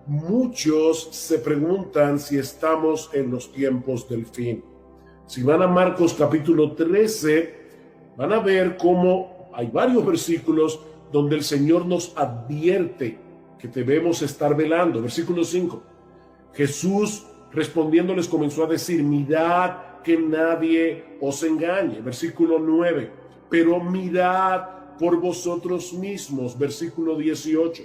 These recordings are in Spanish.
Muchos se preguntan si estamos en los tiempos del fin. Si van a Marcos capítulo 13, van a ver cómo hay varios versículos donde el Señor nos advierte que debemos estar velando. Versículo 5. Jesús respondiendo les comenzó a decir: mirad que nadie os engañe. Versículo 9. Pero mirad por vosotros mismos. Versículo 18.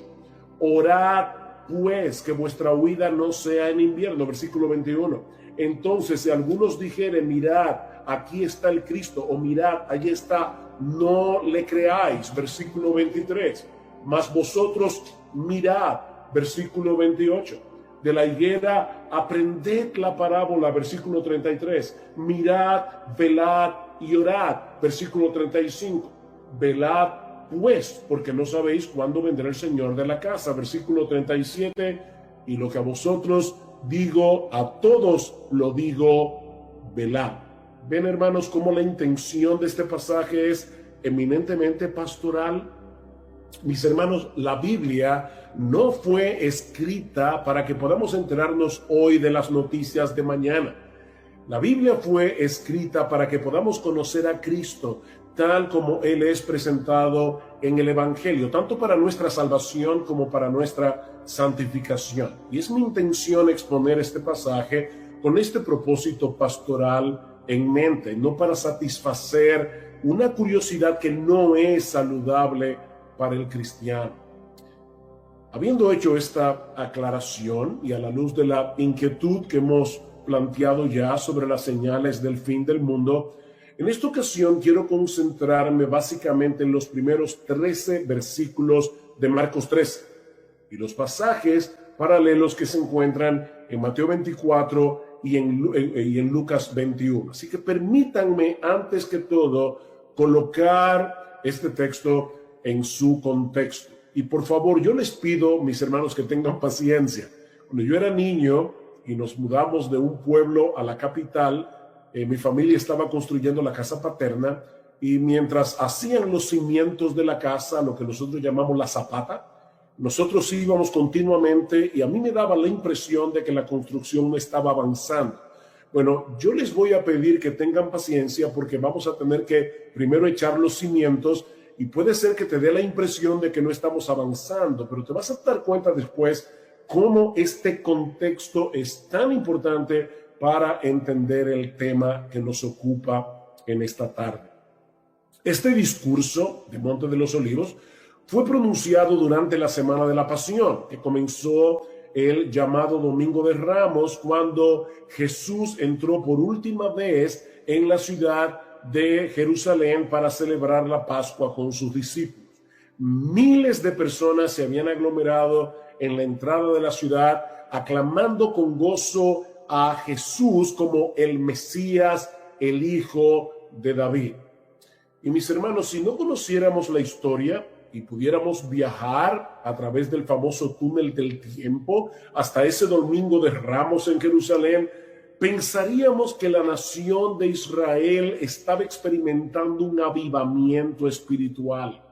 Orad pues que vuestra huida no sea en invierno. Versículo 21. Entonces, si algunos dijeren: mirad, aquí está el Cristo, o mirad, allí está, no le creáis. Versículo 23. Mas vosotros mirad. Versículo 28. De la higuera aprended la parábola. Versículo 33. Mirad, velad y orad. Versículo 35. Velad pues, porque no sabéis cuándo vendrá el Señor de la casa. Versículo 37. Y lo que a vosotros digo, a todos lo digo, velad. Ven, hermanos, cómo la intención de este pasaje es eminentemente pastoral. Mis hermanos, la Biblia no fue escrita para que podamos enterarnos hoy de las noticias de mañana. La Biblia fue escrita para que podamos conocer a Cristo tal como Él es presentado en el Evangelio, tanto para nuestra salvación como para nuestra santificación. Y es mi intención exponer este pasaje con este propósito pastoral en mente, no para satisfacer una curiosidad que no es saludable para el cristiano. Habiendo hecho esta aclaración y a la luz de la inquietud que hemos planteado ya sobre las señales del fin del mundo, en esta ocasión quiero concentrarme básicamente en los primeros 13 versículos de Marcos 13 y los pasajes paralelos que se encuentran en Mateo 24 y en Lucas 21. Así que permítanme, antes que todo, colocar este texto en su contexto. Y por favor, yo les pido, mis hermanos, que tengan paciencia. Cuando yo era niño y nos mudamos de un pueblo a la capital, mi familia estaba construyendo la casa paterna, y mientras hacían los cimientos de la casa, lo que nosotros llamamos la zapata, nosotros íbamos continuamente y a mí me daba la impresión de que la construcción no estaba avanzando. Bueno, yo les voy a pedir que tengan paciencia porque vamos a tener que primero echar los cimientos y puede ser que te dé la impresión de que no estamos avanzando, pero te vas a dar cuenta después cómo este contexto es tan importante para entender el tema que nos ocupa en esta tarde. Este discurso de Monte de los Olivos fue pronunciado durante la Semana de la Pasión, que comenzó el llamado Domingo de Ramos, cuando Jesús entró por última vez en la ciudad de Jerusalén para celebrar la Pascua con sus discípulos. Miles de personas se habían aglomerado en la entrada de la ciudad, aclamando con gozo a Jesús como el Mesías, el Hijo de David. Y mis hermanos, si no conociéramos la historia y pudiéramos viajar a través del famoso túnel del tiempo hasta ese Domingo de Ramos en Jerusalén, pensaríamos que la nación de Israel estaba experimentando un avivamiento espiritual.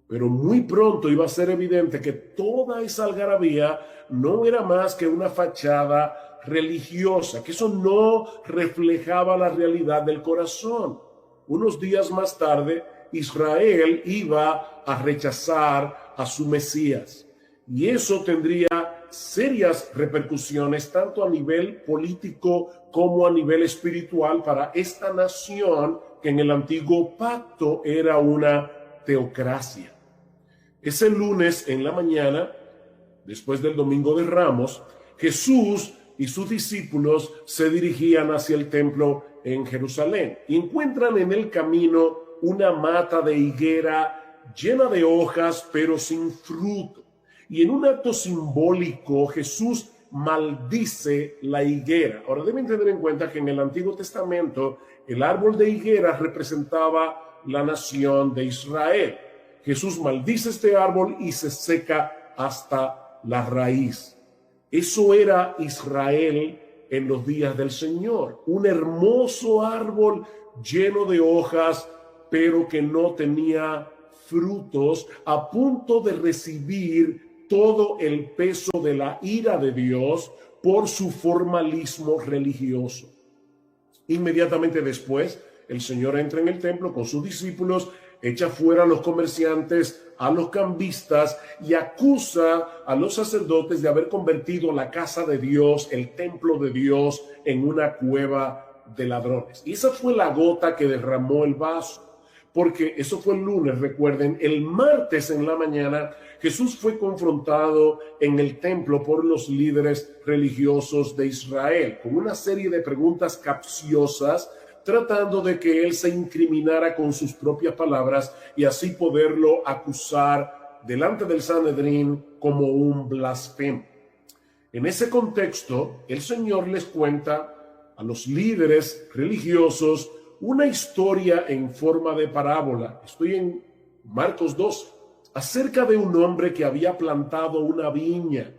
Pero muy pronto iba a ser evidente que toda esa algarabía no era más que una fachada religiosa, que eso no reflejaba la realidad del corazón. Unos días más tarde, Israel iba a rechazar a su Mesías, y eso tendría serias repercusiones tanto a nivel político como a nivel espiritual para esta nación que en el antiguo pacto era una teocracia. Ese lunes en la mañana, después del Domingo de Ramos, Jesús y sus discípulos se dirigían hacia el templo en Jerusalén y encuentran en el camino una mata de higuera llena de hojas pero sin fruto. Y en un acto simbólico Jesús maldice la higuera. Ahora deben tener en cuenta que en el Antiguo Testamento el árbol de higuera representaba la nación de Israel. Jesús maldice este árbol y se seca hasta la raíz. Eso era Israel en los días del Señor, un hermoso árbol lleno de hojas, pero que no tenía frutos, a punto de recibir todo el peso de la ira de Dios por su formalismo religioso. Inmediatamente después, el Señor entra en el templo con sus discípulos, echa fuera a los comerciantes, a los cambistas y acusa a los sacerdotes de haber convertido la casa de Dios, el templo de Dios, en una cueva de ladrones. Y esa fue la gota que derramó el vaso, porque eso fue el lunes, recuerden. El martes en la mañana Jesús fue confrontado en el templo por los líderes religiosos de Israel con una serie de preguntas capciosas, tratando de que él se incriminara con sus propias palabras y así poderlo acusar delante del Sanedrín como un blasfemo. En ese contexto, el Señor les cuenta a los líderes religiosos una historia en forma de parábola. Estoy en Marcos 12, acerca de un hombre que había plantado una viña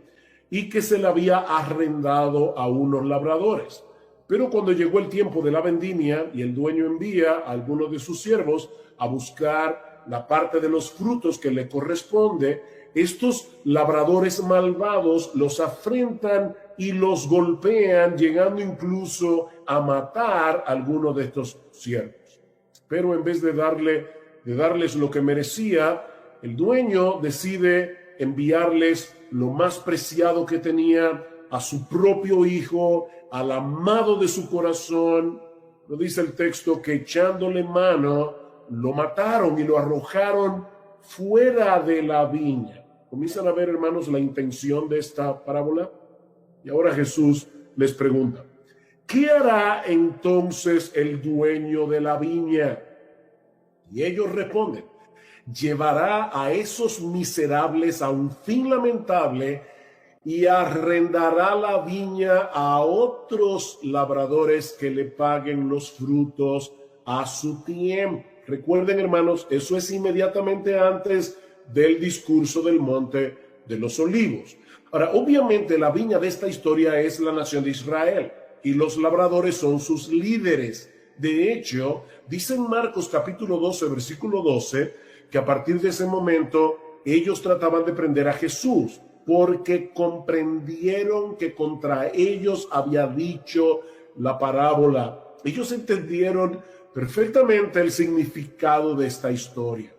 y que se la había arrendado a unos labradores. Pero cuando llegó el tiempo de la vendimia y el dueño envía a algunos de sus siervos a buscar la parte de los frutos que le corresponde, estos labradores malvados los afrentan y los golpean, llegando incluso a matar a algunos de estos siervos. Pero en vez de darles lo que merecía, el dueño decide enviarles lo más preciado que tenía, a su propio hijo, al amado de su corazón. Lo dice el texto que echándole mano lo mataron y lo arrojaron fuera de la viña. Comienzan a ver, hermanos, la intención de esta parábola. Y ahora Jesús les pregunta, ¿qué hará entonces el dueño de la viña? Y ellos responden, llevará a esos miserables a un fin lamentable y arrendará la viña a otros labradores que le paguen los frutos a su tiempo. Recuerden, hermanos, eso es inmediatamente antes del discurso del Monte de los Olivos. Ahora, obviamente la viña de esta historia es la nación de Israel y los labradores son sus líderes. De hecho, dice en Marcos capítulo 12, versículo 12, que a partir de ese momento ellos trataban de prender a Jesús, porque comprendieron que contra ellos había dicho la parábola. Ellos entendieron perfectamente el significado de esta historia.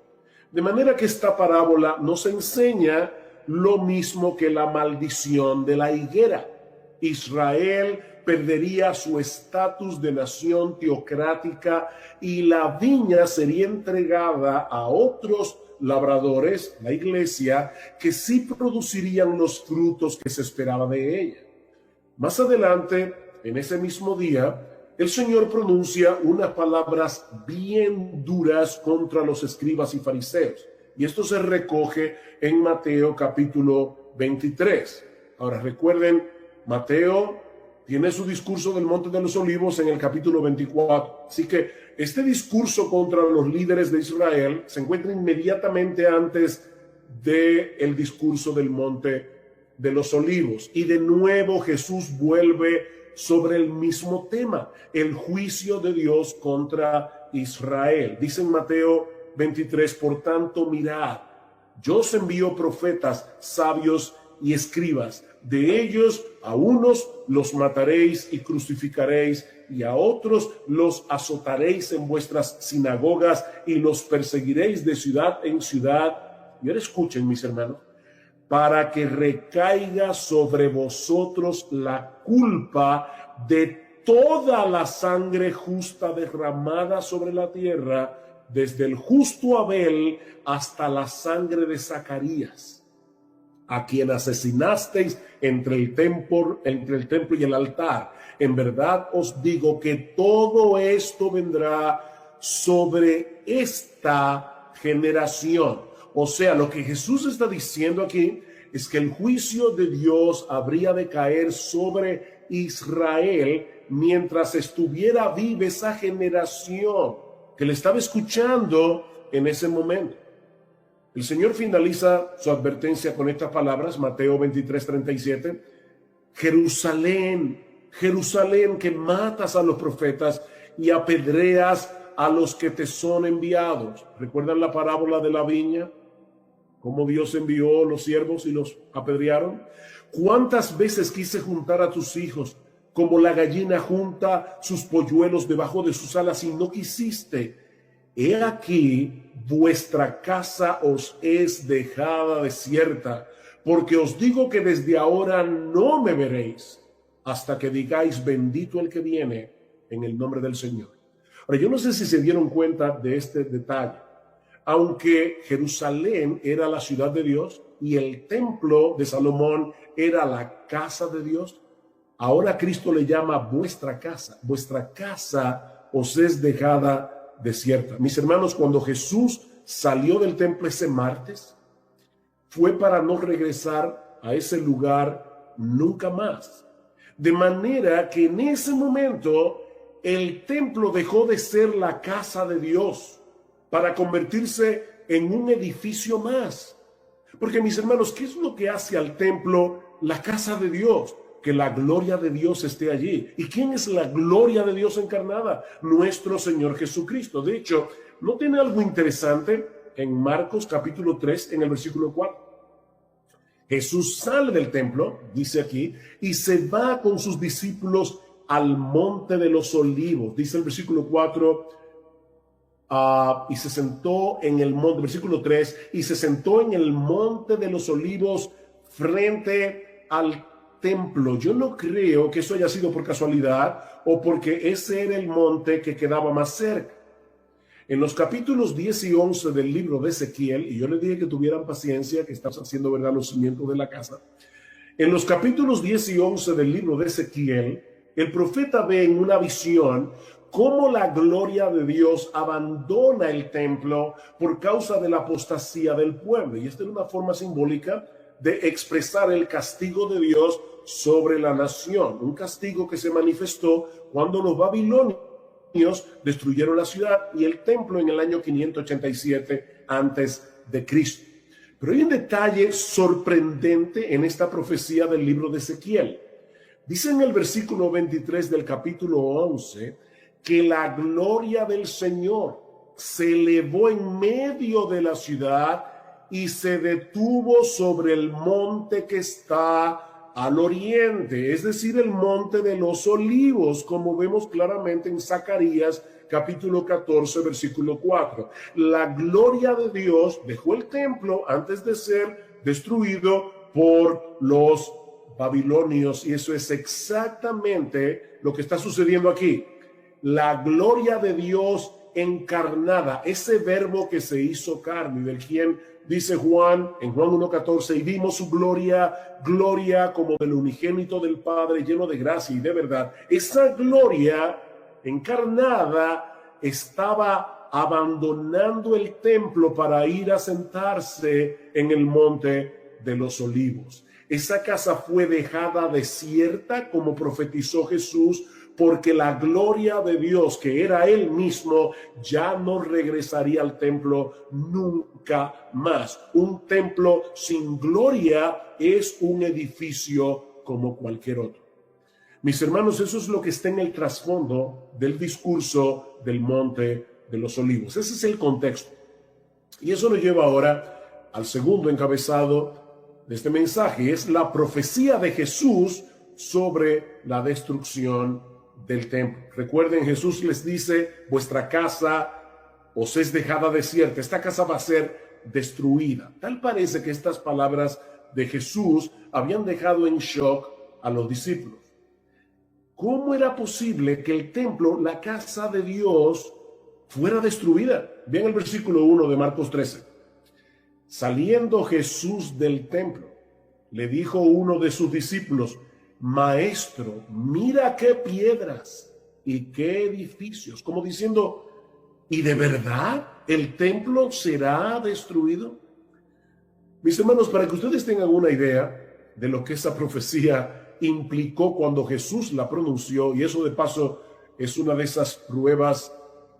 De manera que esta parábola nos enseña lo mismo que la maldición de la higuera. Israel perdería su estatus de nación teocrática y la viña sería entregada a otros labradores, la iglesia, que sí producirían los frutos que se esperaba de ella. Más adelante, en ese mismo día, el Señor pronuncia unas palabras bien duras contra los escribas y fariseos. Y esto se recoge en Mateo capítulo 23. Ahora recuerden, Mateo tiene su discurso del Monte de los Olivos en el capítulo 24. Así que este discurso contra los líderes de Israel se encuentra inmediatamente antes del discurso del Monte de los Olivos. Y de nuevo Jesús vuelve sobre el mismo tema, el juicio de Dios contra Israel. Dice en Mateo 23, por tanto, mirad, yo os envío profetas, sabios y escribas. De ellos a unos los mataréis y crucificaréis, y a otros los azotaréis en vuestras sinagogas y los perseguiréis de ciudad en ciudad. Y ahora escuchen, mis hermanos, para que recaiga sobre vosotros la culpa de toda la sangre justa derramada sobre la tierra, desde el justo Abel hasta la sangre de Zacarías, a quien asesinasteis entre el templo y el altar. En verdad os digo que todo esto vendrá sobre esta generación. O sea, lo que Jesús está diciendo aquí es que el juicio de Dios habría de caer sobre Israel mientras estuviera viva esa generación que le estaba escuchando en ese momento. El Señor finaliza su advertencia con estas palabras, Mateo 23:37. Jerusalén, Jerusalén, que matas a los profetas y apedreas a los que te son enviados. ¿Recuerdan la parábola de la viña? cómo Dios envió los siervos y los apedrearon? ¿Cuántas veces quise juntar a tus hijos como la gallina junta sus polluelos debajo de sus alas y no quisiste? He aquí, vuestra casa os es dejada desierta, porque os digo que desde ahora no me veréis hasta que digáis bendito el que viene en el nombre del Señor. Ahora, yo no sé si se dieron cuenta de este detalle. Aunque Jerusalén era la ciudad de Dios y el templo de Salomón era la casa de Dios, ahora Cristo le llama vuestra casa. Vuestra casa os es dejada desierta. Mis hermanos, cuando Jesús salió del templo ese martes, fue para no regresar a ese lugar nunca más. De manera que en ese momento el templo dejó de ser la casa de Dios para convertirse en un edificio más. Porque, mis hermanos, ¿qué es lo que hace al templo la casa de Dios? Que la gloria de Dios esté allí. ¿Y quién es la gloria de Dios encarnada? Nuestro Señor Jesucristo. De hecho, ¿no tiene algo interesante en Marcos capítulo 3, en el versículo 4? Jesús sale del templo, dice aquí, y se va con sus discípulos al monte de los olivos. Dice el versículo 4, y se sentó en el monte, versículo 3, y se sentó en el monte de los olivos frente al templo. Yo no creo que eso haya sido por casualidad o porque ese era el monte que quedaba más cerca. En los capítulos 10 y 11 del libro de Ezequiel, y yo les dije que tuvieran paciencia, que estamos haciendo verdad los cimientos de la casa. En los capítulos 10 y 11 del libro de Ezequiel, el profeta ve en una visión cómo la gloria de Dios abandona el templo por causa de la apostasía del pueblo. Y esta es una forma simbólica de expresar el castigo de Dios sobre la nación. Un castigo que se manifestó cuando los babilonios destruyeron la ciudad y el templo en el año 587 antes de Cristo. Pero hay un detalle sorprendente en esta profecía del libro de Ezequiel. Dice en el versículo 23 del capítulo 11 que la gloria del Señor se elevó en medio de la ciudad y se detuvo sobre el monte que está al oriente, es decir, el monte de los olivos, como vemos claramente en Zacarías capítulo 14, versículo 4. La gloria de Dios dejó el templo antes de ser destruido por los babilonios, y eso es exactamente lo que está sucediendo aquí. La gloria de Dios encarnada, ese verbo que se hizo carne, del quien dice Juan en Juan 1:14, y vimos su gloria, gloria como del unigénito del Padre, lleno de gracia y de verdad. Esa gloria encarnada estaba abandonando el templo para ir a sentarse en el monte de los olivos. Esa casa fue dejada desierta, como profetizó Jesús, porque la gloria de Dios, que era Él mismo, ya no regresaría al templo nunca más. Un templo sin gloria es un edificio como cualquier otro. Mis hermanos, eso es lo que está en el trasfondo del discurso del Monte de los Olivos. Ese es el contexto. Y eso nos lleva ahora al segundo encabezado de este mensaje. Es la profecía de Jesús sobre la destrucción del templo. Recuerden, Jesús les dice, vuestra casa os es dejada desierta. Esta casa va a ser destruida. Tal parece que estas palabras de Jesús habían dejado en shock a los discípulos. ¿Cómo era posible que el templo, la casa de Dios, fuera destruida? Vean el versículo 1 de Marcos 13. Saliendo Jesús del templo, le dijo uno de sus discípulos, Maestro, mira qué piedras y qué edificios. Como diciendo, ¿y de verdad el templo será destruido? Mis hermanos, para que ustedes tengan una idea de lo que esa profecía implicó cuando Jesús la pronunció, y eso de paso es una de esas pruebas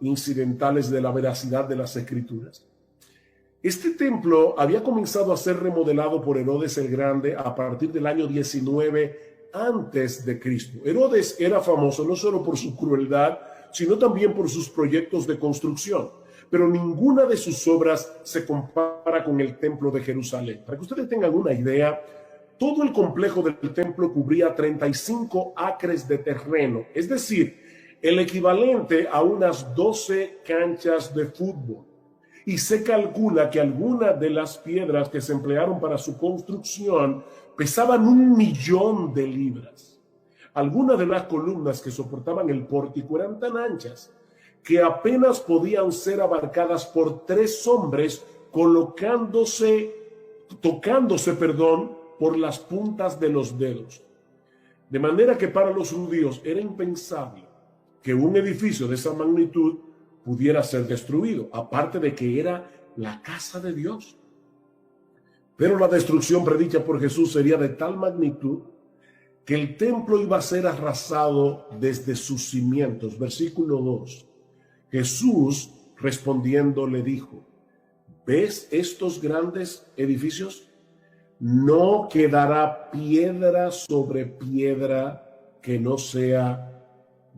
incidentales de la veracidad de las Escrituras. Este templo había comenzado a ser remodelado por Herodes el Grande a partir del año 19 antes de Cristo. Herodes era famoso no solo por su crueldad, sino también por sus proyectos de construcción. pero ninguna de sus obras se compara con el templo de Jerusalén. Para que ustedes tengan una idea, todo el complejo del templo cubría 35 acres de terreno, es decir, el equivalente a unas 12 canchas de fútbol. Y se calcula que algunas de las piedras que se emplearon para su construcción pesaban 1.000.000 de libras. Algunas de las columnas que soportaban el pórtico eran tan anchas que apenas podían ser abarcadas por 3 hombres tocándose por las puntas de los dedos. De manera que para los judíos era impensable que un edificio de esa magnitud pudiera ser destruido, aparte de que era la casa de Dios. Pero la destrucción predicha por Jesús sería de tal magnitud que el templo iba a ser arrasado desde sus cimientos. Versículo 2. Jesús respondiendo le dijo: ¿ves estos grandes edificios? No quedará piedra sobre piedra que no sea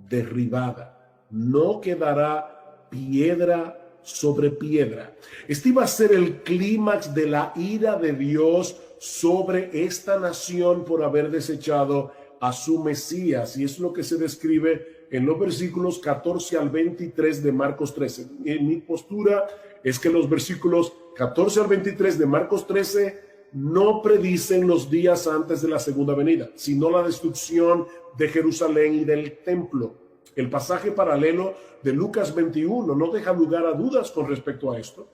derribada. No quedará piedra sobre piedra. Este iba a ser el clímax de la ira de Dios sobre esta nación por haber desechado a su Mesías, y es lo que se describe en los versículos 14 al 23 de Marcos 13. Mi postura es que los versículos 14 al 23 de Marcos 13 no predicen los días antes de la segunda venida, sino la destrucción de Jerusalén y del templo. El pasaje paralelo de Lucas 21 no deja lugar a dudas con respecto a esto.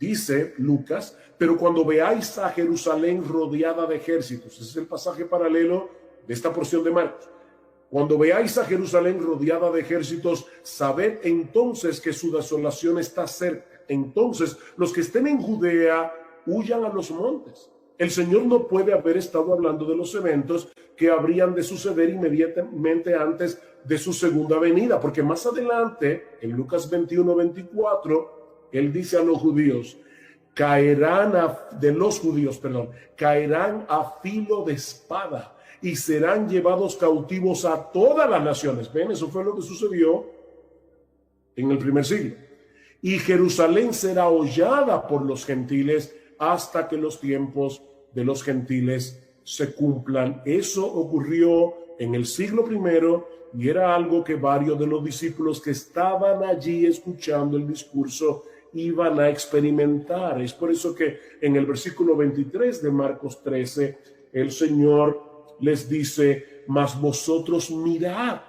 Dice Lucas: pero cuando veáis a Jerusalén rodeada de ejércitos, ese es el pasaje paralelo de esta porción de Marcos. Cuando veáis a Jerusalén rodeada de ejércitos, sabed entonces que su desolación está cerca. Entonces los que estén en Judea huyan a los montes. El Señor no puede haber estado hablando de los eventos que habrían de suceder inmediatamente antes de su segunda venida, porque más adelante, en Lucas 21-24, Él dice a los judíos: caerán a filo de espada y serán llevados cautivos a todas las naciones. Ven, eso fue lo que sucedió en el primer siglo. Y Jerusalén será hollada por los gentiles hasta que los tiempos de los gentiles se cumplan. Eso ocurrió en el siglo primero y era algo que varios de los discípulos que estaban allí escuchando el discurso iban a experimentar. Es por eso que en el versículo 23 de Marcos 13 el Señor les dice: mas vosotros mirad,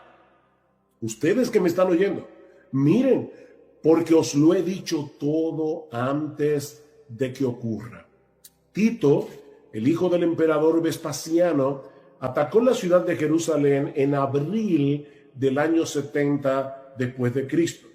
ustedes que me están oyendo, miren, porque os lo he dicho todo antes de que ocurra. Tito, el hijo del emperador Vespasiano, atacó la ciudad de Jerusalén en abril del año 70 después de Cristo.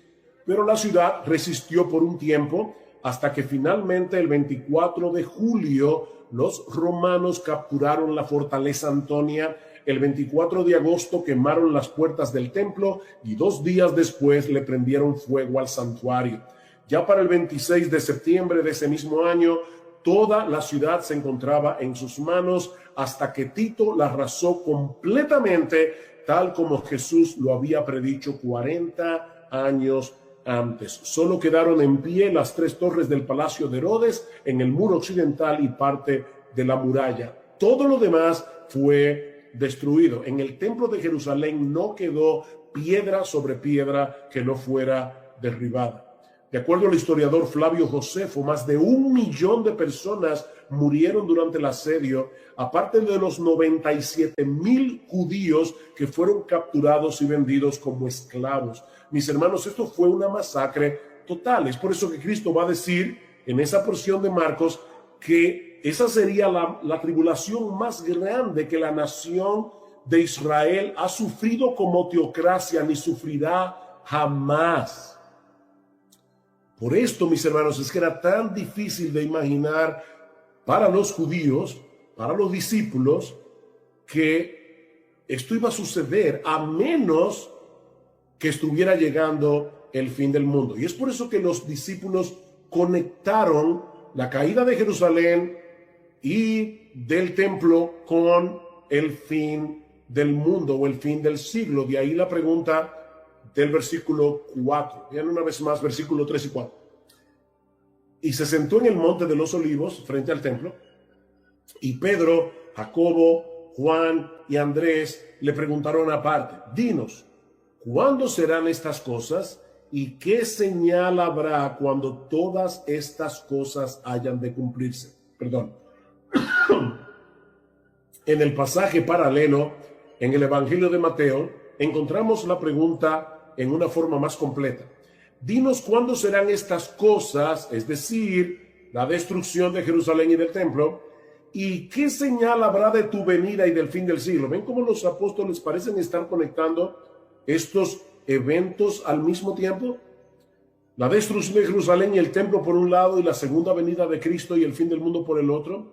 Pero la ciudad resistió por un tiempo hasta que finalmente el 24 de julio los romanos capturaron la fortaleza Antonia. El 24 de agosto quemaron las puertas del templo y 2 días después le prendieron fuego al santuario. Ya para el 26 de septiembre de ese mismo año, toda la ciudad se encontraba en sus manos hasta que Tito la arrasó completamente, tal como Jesús lo había predicho 40 años antes. Solo quedaron en pie las 3 torres del palacio de Herodes en el muro occidental y parte de la muralla. Todo lo demás fue destruido. En el templo de Jerusalén no quedó piedra sobre piedra que no fuera derribada. De acuerdo al historiador Flavio Josefo, más de 1.000.000 de personas murieron durante el asedio, aparte de los 97.000 judíos que fueron capturados y vendidos como esclavos. Mis hermanos, esto fue una masacre total. Es por eso que Cristo va a decir en esa porción de Marcos que esa sería la tribulación más grande que la nación de Israel ha sufrido como teocracia, ni sufrirá jamás. Por esto, mis hermanos, es que era tan difícil de imaginar para los judíos, para los discípulos, que esto iba a suceder a menos que estuviera llegando el fin del mundo. Y es por eso que los discípulos conectaron la caída de Jerusalén y del templo con el fin del mundo o el fin del siglo. De ahí la pregunta: del versículo 4. Vean una vez más, versículo 3 y 4. Y se sentó en el monte de los olivos frente al templo, y Pedro, Jacobo, Juan y Andrés le preguntaron aparte: dinos, ¿cuándo serán estas cosas? ¿Y qué señal habrá cuando todas estas cosas hayan de cumplirse? Perdón. En el pasaje paralelo, en el Evangelio de Mateo, encontramos la pregunta en una forma más completa. Dinos cuándo serán estas cosas, es decir, la destrucción de Jerusalén y del templo, y qué señal habrá de tu venida y del fin del siglo. ¿Ven cómo los apóstoles parecen estar conectando estos eventos al mismo tiempo? La destrucción de Jerusalén y el templo por un lado, y la segunda venida de Cristo y el fin del mundo por el otro.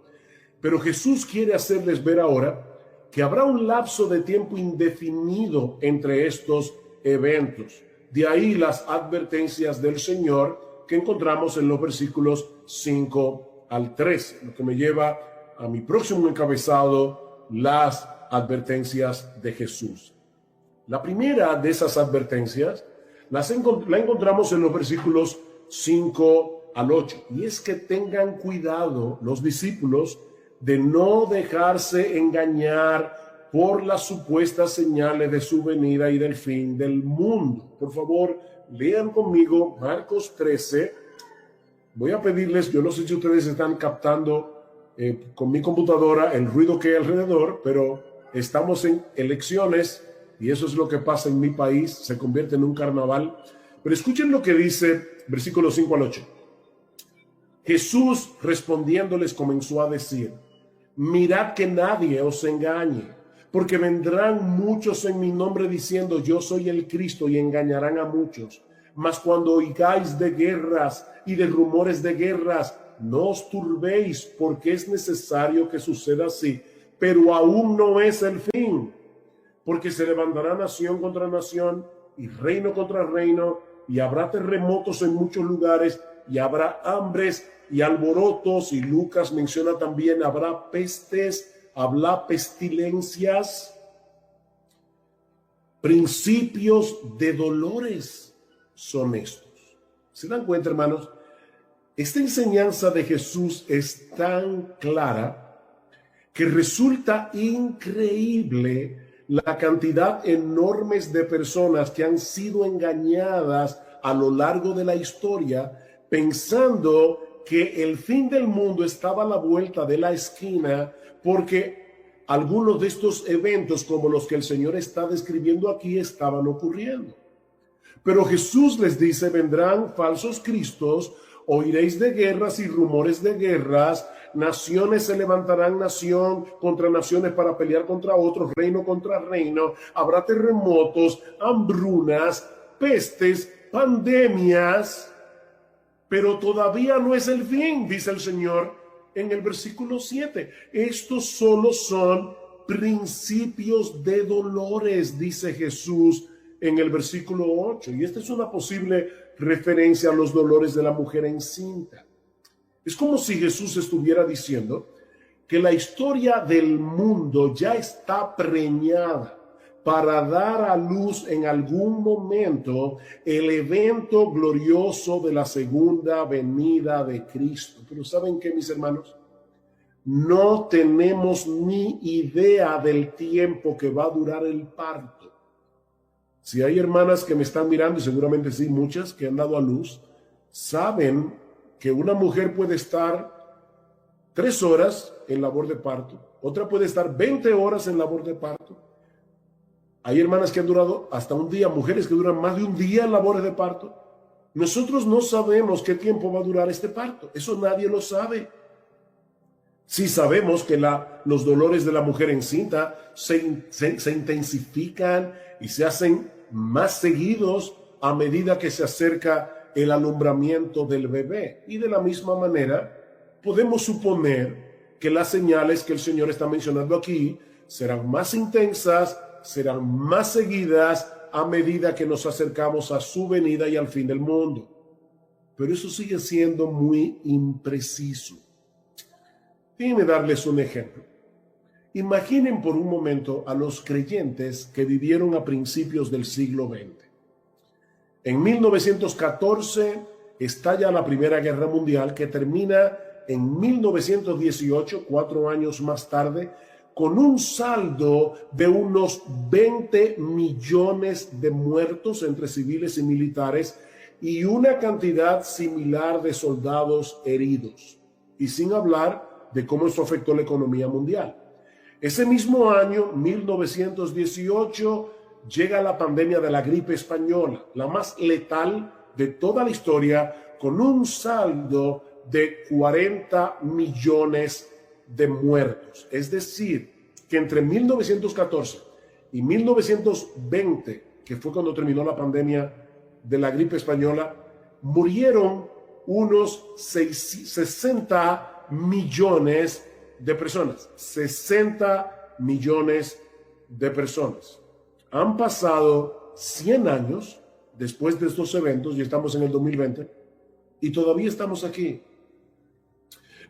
Pero Jesús quiere hacerles ver ahora que habrá un lapso de tiempo indefinido entre estos eventos. De ahí las advertencias del Señor que encontramos en los versículos 5 al 13, lo que me lleva a mi próximo encabezado, las advertencias de Jesús. La primera de esas advertencias la encontramos en los versículos 5 al 8, y es que tengan cuidado los discípulos de no dejarse engañar por las supuestas señales de su venida y del fin del mundo. Por favor, lean conmigo Marcos 13. Voy a pedirles, yo no sé si ustedes están captando con mi computadora el ruido que hay alrededor, pero estamos en elecciones y eso es lo que pasa en mi país, se convierte en un carnaval. Pero escuchen lo que dice versículos 5 al 8. Jesús respondiéndoles comenzó a decir: mirad que nadie os engañe, porque vendrán muchos en mi nombre diciendo yo soy el Cristo, y engañarán a muchos. Mas cuando oigáis de guerras y de rumores de guerras, no os turbéis, porque es necesario que suceda así, pero aún no es el fin. Porque se levantará nación contra nación y reino contra reino, y habrá terremotos en muchos lugares, y habrá hambres y alborotos, y Lucas menciona también habrá pestes, habrá pestilencias, principios de dolores son estos. ¿Se dan cuenta, hermanos? Esta enseñanza de Jesús es tan clara que resulta increíble la cantidad enorme de personas que han sido engañadas a lo largo de la historia, pensando que el fin del mundo estaba a la vuelta de la esquina, porque algunos de estos eventos, como los que el Señor está describiendo aquí, estaban ocurriendo. Pero Jesús les dice: vendrán falsos cristos, oiréis de guerras y rumores de guerras, naciones se levantarán nación contra naciones para pelear contra otros, reino contra reino, habrá terremotos, hambrunas, pestes, pandemias, pero todavía no es el fin, dice el Señor en el versículo 7. Estos solo son principios de dolores, dice Jesús en el versículo 8. Y esta es una posible referencia a los dolores de la mujer encinta. Es como si Jesús estuviera diciendo que la historia del mundo ya está preñada para dar a luz en algún momento el evento glorioso de la segunda venida de Cristo. Pero ¿saben qué, mis hermanos? No tenemos ni idea del tiempo que va a durar el parto. Si hay hermanas que me están mirando, y seguramente sí, muchas que han dado a luz, saben que una mujer puede estar 3 horas en labor de parto, otra puede estar 20 horas en labor de parto. Hay hermanas que han durado hasta un día, mujeres que duran más de un día en labores de parto. Nosotros no sabemos qué tiempo va a durar este parto, eso nadie lo sabe. Sí sabemos que los dolores de la mujer encinta se intensifican y se hacen más seguidos a medida que se acerca el alumbramiento del bebé. Y de la misma manera, podemos suponer que las señales que el Señor está mencionando aquí serán más intensas, serán más seguidas a medida que nos acercamos a su venida y al fin del mundo. Pero eso sigue siendo muy impreciso. Déjenme darles un ejemplo. Imaginen por un momento a los creyentes que vivieron a principios del siglo XX. En 1914 estalla la Primera Guerra Mundial, que termina en 1918, 4 años más tarde, con un saldo de unos 20 millones de muertos entre civiles y militares y una cantidad similar de soldados heridos. Y sin hablar de cómo eso afectó la economía mundial. Ese mismo año, 1918, llega la pandemia de la gripe española, la más letal de toda la historia, con un saldo de 40 millones de muertos. Es decir, que entre 1914 y 1920, que fue cuando terminó la pandemia de la gripe española, murieron unos 60 millones de personas. 60 millones de personas. Han pasado 100 años después de estos eventos y estamos en el 2020 y todavía estamos aquí.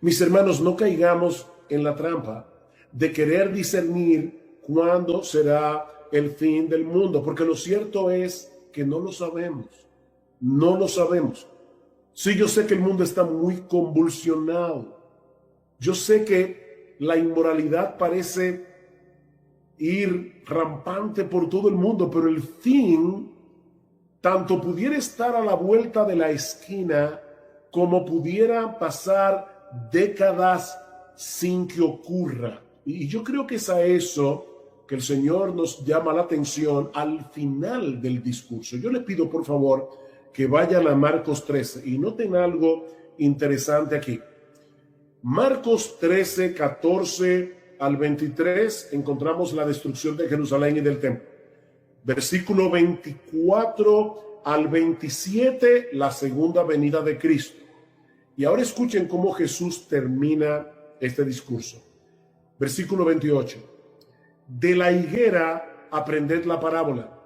Mis hermanos, no caigamos en la trampa de querer discernir cuándo será el fin del mundo, porque lo cierto es que no lo sabemos. No lo sabemos. Sí, yo sé que el mundo está muy convulsionado. Yo sé que la inmoralidad parece ir rampante por todo el mundo, pero el fin tanto pudiera estar a la vuelta de la esquina como pudiera pasar décadas sin que ocurra. Y yo creo que es a eso que el Señor nos llama la atención al final del discurso. Yo le pido por favor que vayan a Marcos 13 y noten algo interesante aquí. Marcos 13, 14 al 23 encontramos la destrucción de Jerusalén y del templo. Versículo 24 al 27, la segunda venida de Cristo. Y ahora escuchen cómo Jesús termina este discurso. Versículo 28. De la higuera aprended la parábola.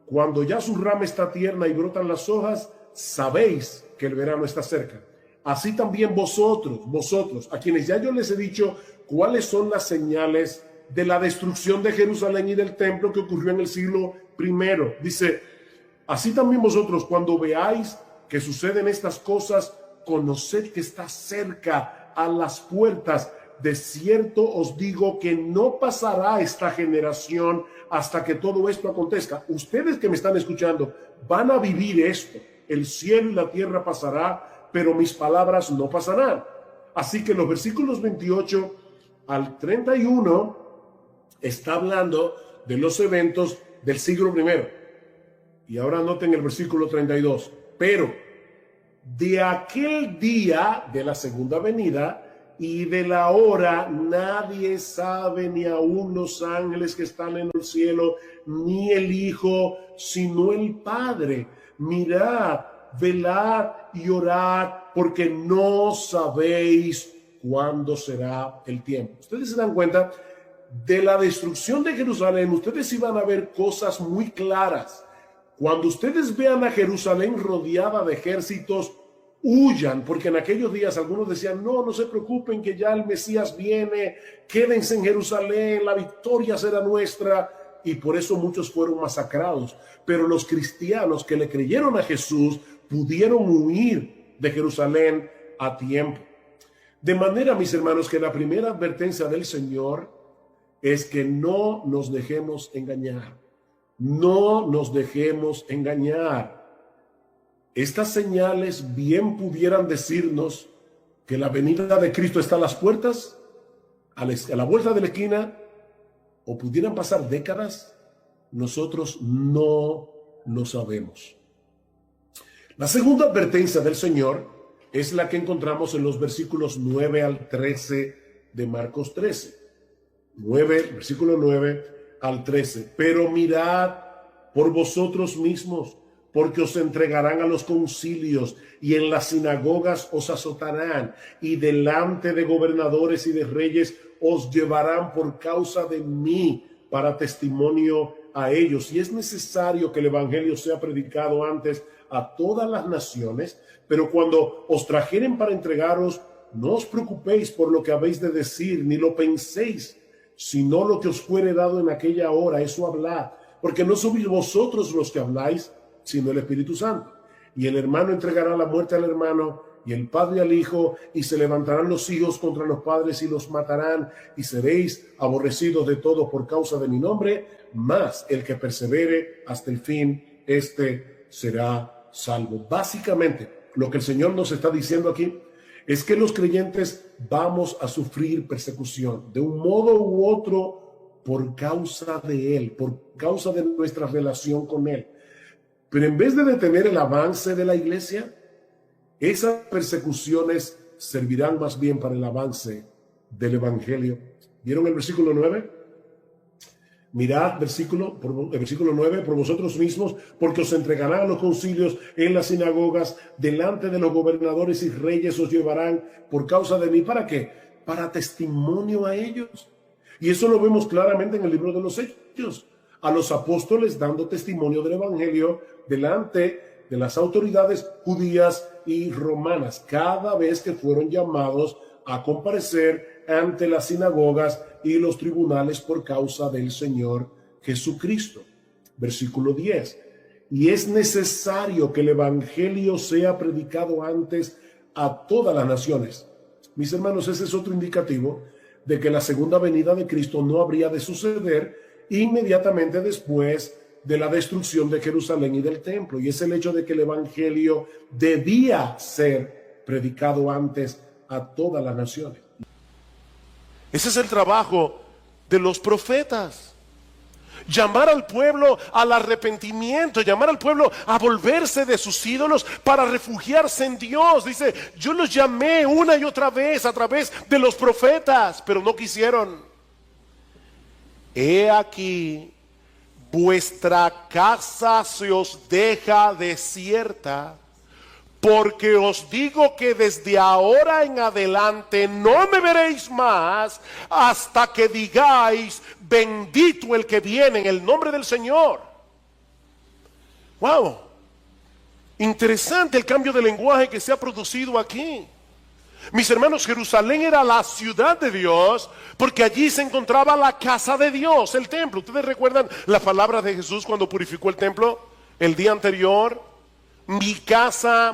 Cuando ya su rama está tierna y brotan las hojas, sabéis que el verano está cerca. Así también vosotros, a quienes ya yo les he dicho cuáles son las señales de la destrucción de Jerusalén y del templo que ocurrió en el siglo I. Dice, así también vosotros, cuando veáis que suceden estas cosas, conoced que está cerca, a las puertas. De cierto os digo que no pasará esta generación hasta que todo esto acontezca. Ustedes que me están escuchando van a vivir esto. El cielo y la tierra pasará, pero mis palabras no pasarán. Así que los versículos 28 al 31 está hablando de los eventos del siglo I. Y ahora noten el versículo 32. Pero de aquel día de la segunda venida y de la hora nadie sabe, ni aun los ángeles que están en el cielo, ni el Hijo, sino el Padre. Mirad, velad y orad, porque no sabéis cuándo será el tiempo. Ustedes se dan cuenta, de la destrucción de Jerusalén, ustedes iban a ver cosas muy claras. Cuando ustedes vean a Jerusalén rodeada de ejércitos, huyan, porque en aquellos días algunos decían, no se preocupen que ya el Mesías viene, quédense en Jerusalén, la victoria será nuestra, y por eso muchos fueron masacrados. Pero los cristianos que le creyeron a Jesús pudieron huir de Jerusalén a tiempo. De manera, mis hermanos, que la primera advertencia del Señor es que no nos dejemos engañar. No nos dejemos engañar. Estas señales bien pudieran decirnos que la venida de Cristo está a las puertas, a la vuelta de la esquina, o pudieran pasar décadas. Nosotros no lo sabemos. La segunda advertencia del Señor es la que encontramos en los versículos 9 al 13 de Marcos 13. Versículo 9 al 13. Pero mirad por vosotros mismos, porque os entregarán a los concilios y en las sinagogas os azotarán y delante de gobernadores y de reyes os llevarán por causa de mí para testimonio a ellos. Y es necesario que el evangelio sea predicado antes a todas las naciones, pero cuando os trajeren para entregaros, no os preocupéis por lo que habéis de decir, ni lo penséis, sino lo que os fuere dado en aquella hora, eso hablad, porque no sois vosotros los que habláis, sino el Espíritu Santo. Y el hermano entregará la muerte al hermano, y el padre al hijo, y se levantarán los hijos contra los padres y los matarán, y seréis aborrecidos de todos por causa de mi nombre, mas el que persevere hasta el fin, este será salvo. Básicamente, lo que el Señor nos está diciendo aquí es que los creyentes vamos a sufrir persecución de un modo u otro por causa de Él, por causa de nuestra relación con Él. Pero en vez de detener el avance de la iglesia, esas persecuciones servirán más bien para el avance del evangelio. ¿Vieron el versículo 9? Mirad, versículo 9, por vosotros mismos, porque os entregarán a los concilios en las sinagogas, delante de los gobernadores y reyes os llevarán por causa de mí. ¿Para qué? Para testimonio a ellos. Y eso lo vemos claramente en el libro de los Hechos. A los apóstoles dando testimonio del evangelio delante de las autoridades judías y romanas, cada vez que fueron llamados a comparecer ante las sinagogas y los tribunales por causa del Señor Jesucristo. Versículo 10. Y es necesario que el evangelio sea predicado antes a todas las naciones. Mis hermanos, ese es otro indicativo de que la segunda venida de Cristo no habría de suceder inmediatamente después de la destrucción de Jerusalén y del templo, y es el hecho de que el evangelio debía ser predicado antes a todas las naciones. Ese es el trabajo de los profetas. Llamar al pueblo al arrepentimiento, llamar al pueblo a volverse de sus ídolos para refugiarse en Dios. Dice, yo los llamé una y otra vez a través de los profetas, pero no quisieron. He aquí, vuestra casa se os deja desierta, porque os digo que desde ahora en adelante no me veréis más hasta que digáis, bendito el que viene en el nombre del Señor. Wow, interesante el cambio de lenguaje que se ha producido aquí. Mis hermanos, Jerusalén era la ciudad de Dios porque allí se encontraba la casa de Dios, el templo. ¿Ustedes recuerdan la palabra de Jesús cuando purificó el templo el día anterior? Mi casa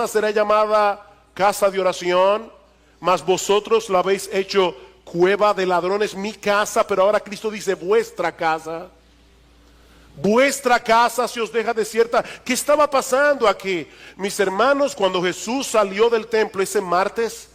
será llamada casa de oración, mas vosotros la habéis hecho cueva de ladrones. Mi casa, pero ahora Cristo dice vuestra casa. Vuestra casa se os deja desierta. ¿Qué estaba pasando aquí? Mis hermanos, cuando Jesús salió del templo ese martes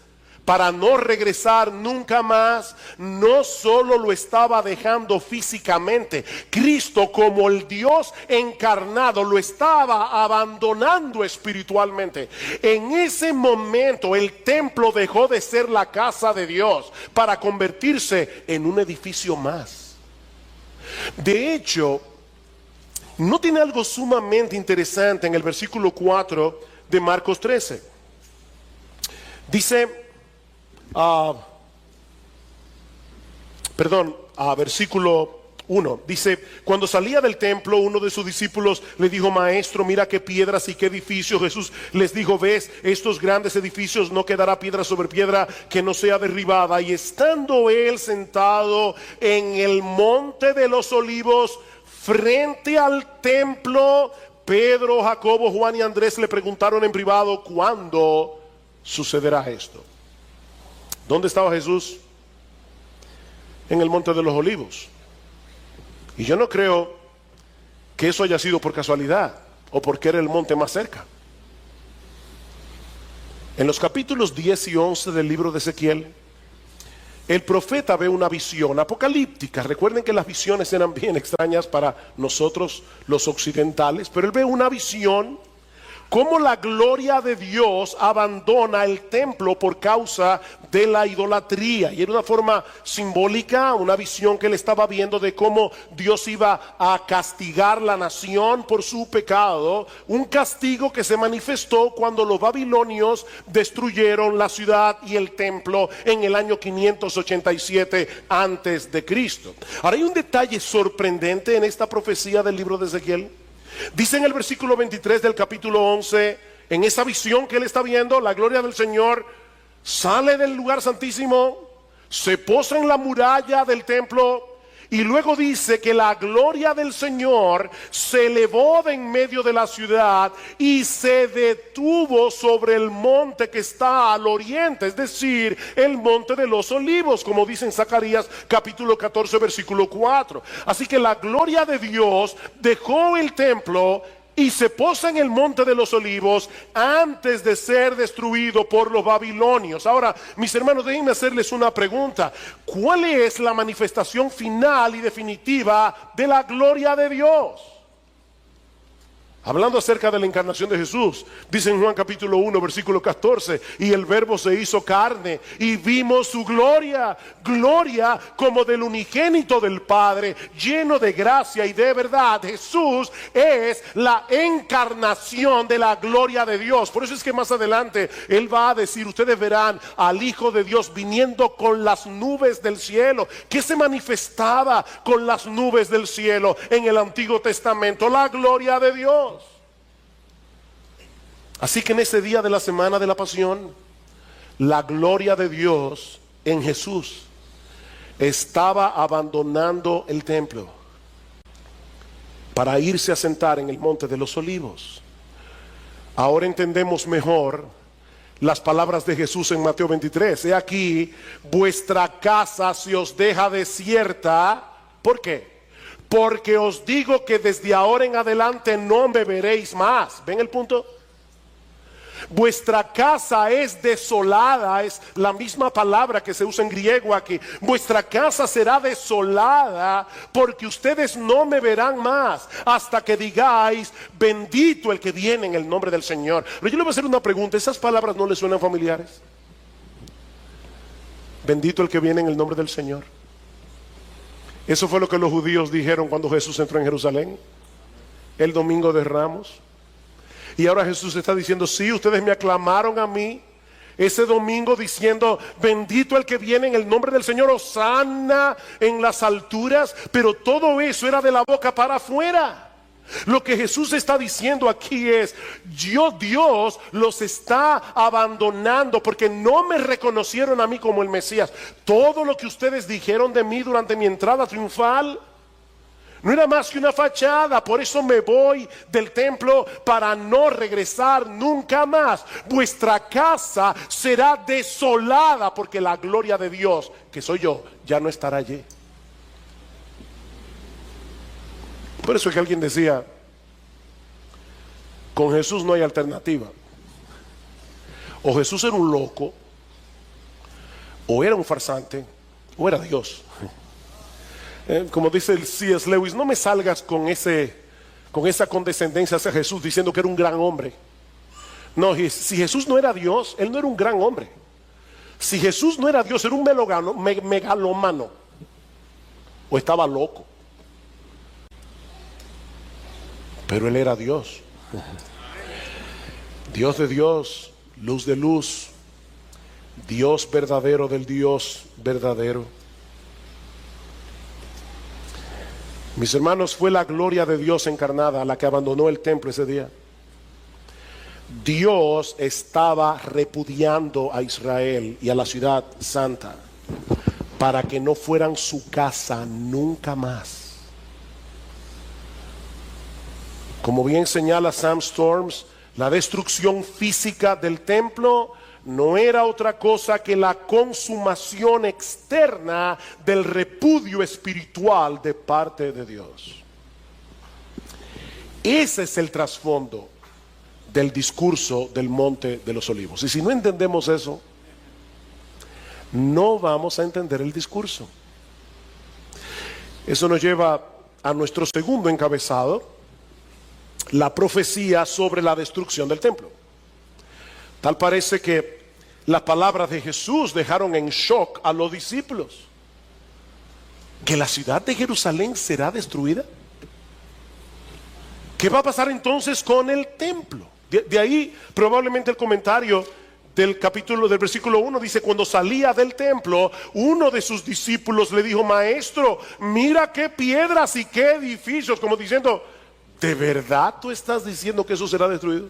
para no regresar nunca más, no solo lo estaba dejando físicamente, Cristo como el Dios encarnado lo estaba abandonando espiritualmente. En ese momento el templo dejó de ser la casa de Dios para convertirse en un edificio más. De hecho, ¿no tiene algo sumamente interesante en el versículo 4 de Marcos 13? Dice, versículo 1, dice, cuando salía del templo, uno de sus discípulos le dijo, maestro, mira qué piedras y qué edificios. Jesús les dijo, ves, estos grandes edificios, no quedará piedra sobre piedra que no sea derribada. Y estando él sentado en el monte de los olivos, frente al templo, Pedro, Jacobo, Juan y Andrés le preguntaron en privado, ¿cuándo sucederá esto? ¿Dónde estaba Jesús? En el monte de los olivos. Y yo no creo que eso haya sido por casualidad o porque era el monte más cerca. En los capítulos 10 y 11 del libro de Ezequiel, el profeta ve una visión apocalíptica. Recuerden que las visiones eran bien extrañas para nosotros los occidentales, pero él ve una visión como la gloria de Dios abandona el templo por causa de la idolatría. Y era una forma simbólica, una visión que él estaba viendo de cómo Dios iba a castigar la nación por su pecado. Un castigo que se manifestó cuando los babilonios destruyeron la ciudad y el templo en el año 587 antes de Cristo. Ahora hay un detalle sorprendente en esta profecía del libro de Ezequiel. Dice en el versículo 23 del capítulo 11, en esa visión que él está viendo, la gloria del Señor sale del lugar santísimo, se posa en la muralla del templo Y luego dice que la gloria del Señor se elevó de en medio de la ciudad y se detuvo sobre el monte que está al oriente, es decir, el monte de los olivos, como dice en Zacarías capítulo 14 versículo 4. Así que la gloria de Dios dejó el templo y se posa en el monte de los olivos antes de ser destruido por los babilonios. Ahora, mis hermanos, déjenme hacerles una pregunta. ¿Cuál es la manifestación final y definitiva de la gloria de Dios? Hablando acerca de la encarnación de Jesús, dice en Juan capítulo 1 versículo 14, y el verbo se hizo carne y vimos su gloria, gloria como del unigénito del Padre, lleno de gracia y de verdad. Jesús es la encarnación de la gloria de Dios. Por eso es que más adelante Él va a decir, ustedes verán al Hijo de Dios viniendo con las nubes del cielo. ¿Qué se manifestaba con las nubes del cielo en el Antiguo Testamento? La gloria de Dios. Así que en ese día de la semana de la pasión, la gloria de Dios en Jesús estaba abandonando el templo para irse a sentar en el monte de los olivos. Ahora entendemos mejor las palabras de Jesús en Mateo 23. He aquí, vuestra casa se os deja desierta. ¿Por qué? Porque os digo que desde ahora en adelante no me veréis más. ¿Ven el punto? Vuestra casa es desolada, es la misma palabra que se usa en griego aquí. Vuestra casa será desolada porque ustedes no me verán más hasta que digáis, bendito el que viene en el nombre del Señor. Pero yo le voy a hacer una pregunta, ¿esas palabras no le suenan familiares? Bendito el que viene en el nombre del Señor. Eso fue lo que los judíos dijeron cuando Jesús entró en Jerusalén el domingo de Ramos. Y ahora Jesús está diciendo, sí, ustedes me aclamaron a mí ese domingo diciendo, bendito el que viene en el nombre del Señor, hosana en las alturas, pero todo eso era de la boca para afuera. Lo que Jesús está diciendo aquí es, Dios los está abandonando porque no me reconocieron a mí como el Mesías. Todo lo que ustedes dijeron de mí durante mi entrada triunfal no era más que una fachada. Por eso me voy del templo para no regresar nunca más. Vuestra casa será desolada porque la gloria de Dios, que soy yo, ya no estará allí. Por eso es que alguien decía, con Jesús no hay alternativa. O Jesús era un loco, o era un farsante, o era Dios. Como dice el C.S. Lewis, no me salgas con esa condescendencia hacia Jesús diciendo que era un gran hombre. No, si Jesús no era Dios, Él no era un gran hombre. Si Jesús no era Dios, era un megalomano, o estaba loco. Pero Él era Dios. Dios de Dios, luz de luz, Dios verdadero del Dios verdadero. Mis hermanos, fue la gloria de Dios encarnada la que abandonó el templo ese día. Dios estaba repudiando a Israel y a la ciudad santa para que no fueran su casa nunca más. Como bien señala Sam Storms, la destrucción física del templo no era otra cosa que la consumación externa del repudio espiritual de parte de Dios. Ese es el trasfondo del discurso del Monte de los Olivos. Y si no entendemos eso, no vamos a entender el discurso. Eso nos lleva a nuestro segundo encabezado, la profecía sobre la destrucción del templo. Tal parece que las palabras de Jesús dejaron en shock a los discípulos. ¿Que la ciudad de Jerusalén será destruida? ¿Qué va a pasar entonces con el templo? De ahí probablemente el comentario del capítulo, del versículo 1 dice, cuando salía del templo, uno de sus discípulos le dijo, maestro, mira qué piedras y qué edificios, como diciendo, ¿de verdad tú estás diciendo que eso será destruido?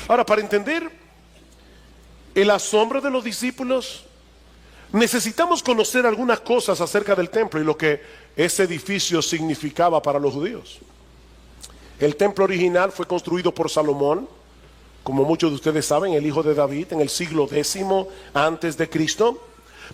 Ahora, para entender el asombro de los discípulos, necesitamos conocer algunas cosas acerca del templo y lo que ese edificio significaba para los judíos. El templo original fue construido por Salomón, como muchos de ustedes saben, el hijo de David, en el siglo X antes de Cristo.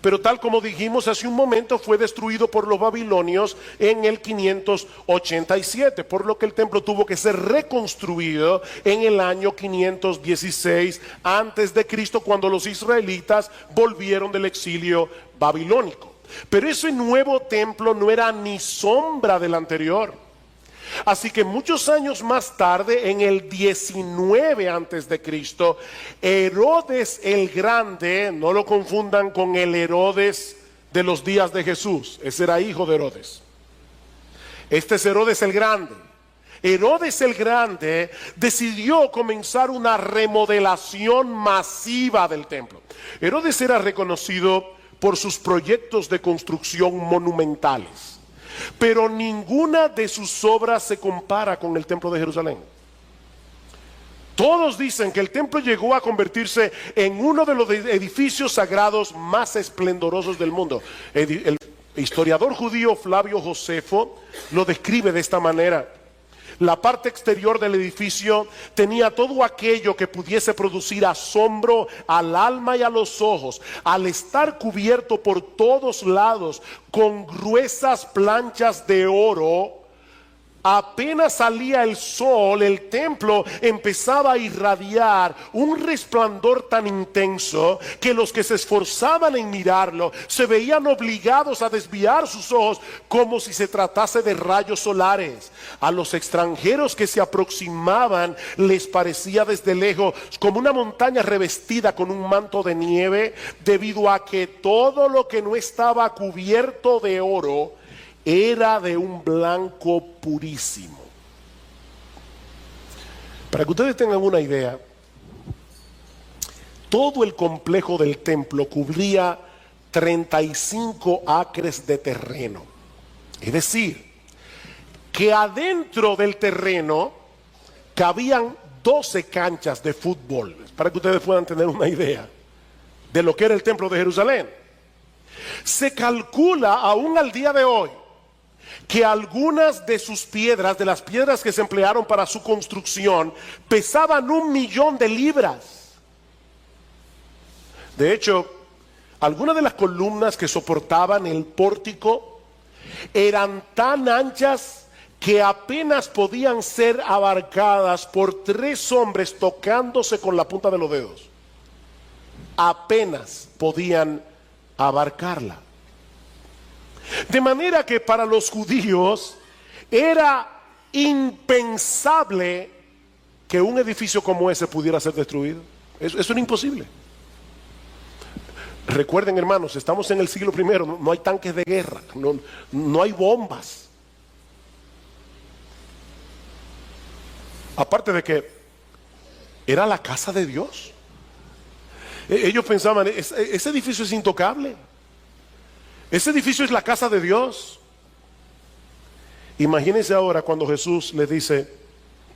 Pero tal como dijimos hace un momento, fue destruido por los babilonios en el 587, por lo que el templo tuvo que ser reconstruido en el año 516 antes de Cristo, cuando los israelitas volvieron del exilio babilónico. Pero ese nuevo templo no era ni sombra del anterior. Así que muchos años más tarde, en el 19 antes de Cristo, Herodes el Grande, no lo confundan con el Herodes de los días de Jesús, ese era hijo de Herodes. Este es Herodes el Grande. Herodes el Grande decidió comenzar una remodelación masiva del templo. Herodes era reconocido por sus proyectos de construcción monumentales, pero ninguna de sus obras se compara con el templo de Jerusalén. Todos dicen que el templo llegó a convertirse en uno de los edificios sagrados más esplendorosos del mundo. El historiador judío Flavio Josefo lo describe de esta manera: la parte exterior del edificio tenía todo aquello que pudiese producir asombro al alma y a los ojos. Al estar cubierto por todos lados con gruesas planchas de oro, apenas salía el sol, el templo empezaba a irradiar un resplandor tan intenso que los que se esforzaban en mirarlo se veían obligados a desviar sus ojos como si se tratase de rayos solares. A los extranjeros que se aproximaban les parecía desde lejos como una montaña revestida con un manto de nieve, debido a que todo lo que no estaba cubierto de oro era de un blanco purísimo. Para que ustedes tengan una idea, todo el complejo del templo cubría 35 acres de terreno. Es decir, que adentro del terreno cabían 12 canchas de fútbol, para que ustedes puedan tener una idea de lo que era el templo de Jerusalén. Se calcula aún al día de hoy que algunas de sus piedras, de las piedras que se emplearon para su construcción, pesaban 1.000.000 de libras. De hecho, algunas de las columnas que soportaban el pórtico eran tan anchas que apenas podían ser abarcadas por 3 hombres tocándose con la punta de los dedos. Apenas podían abarcarla. De manera que para los judíos era impensable que un edificio como ese pudiera ser destruido. Eso era imposible. Recuerden, hermanos, estamos en el siglo I, no hay tanques de guerra, no hay bombas. Aparte de que era la casa de Dios. Ellos pensaban, ese edificio es intocable. Ese edificio es la casa de Dios. Imagínense ahora cuando Jesús les dice,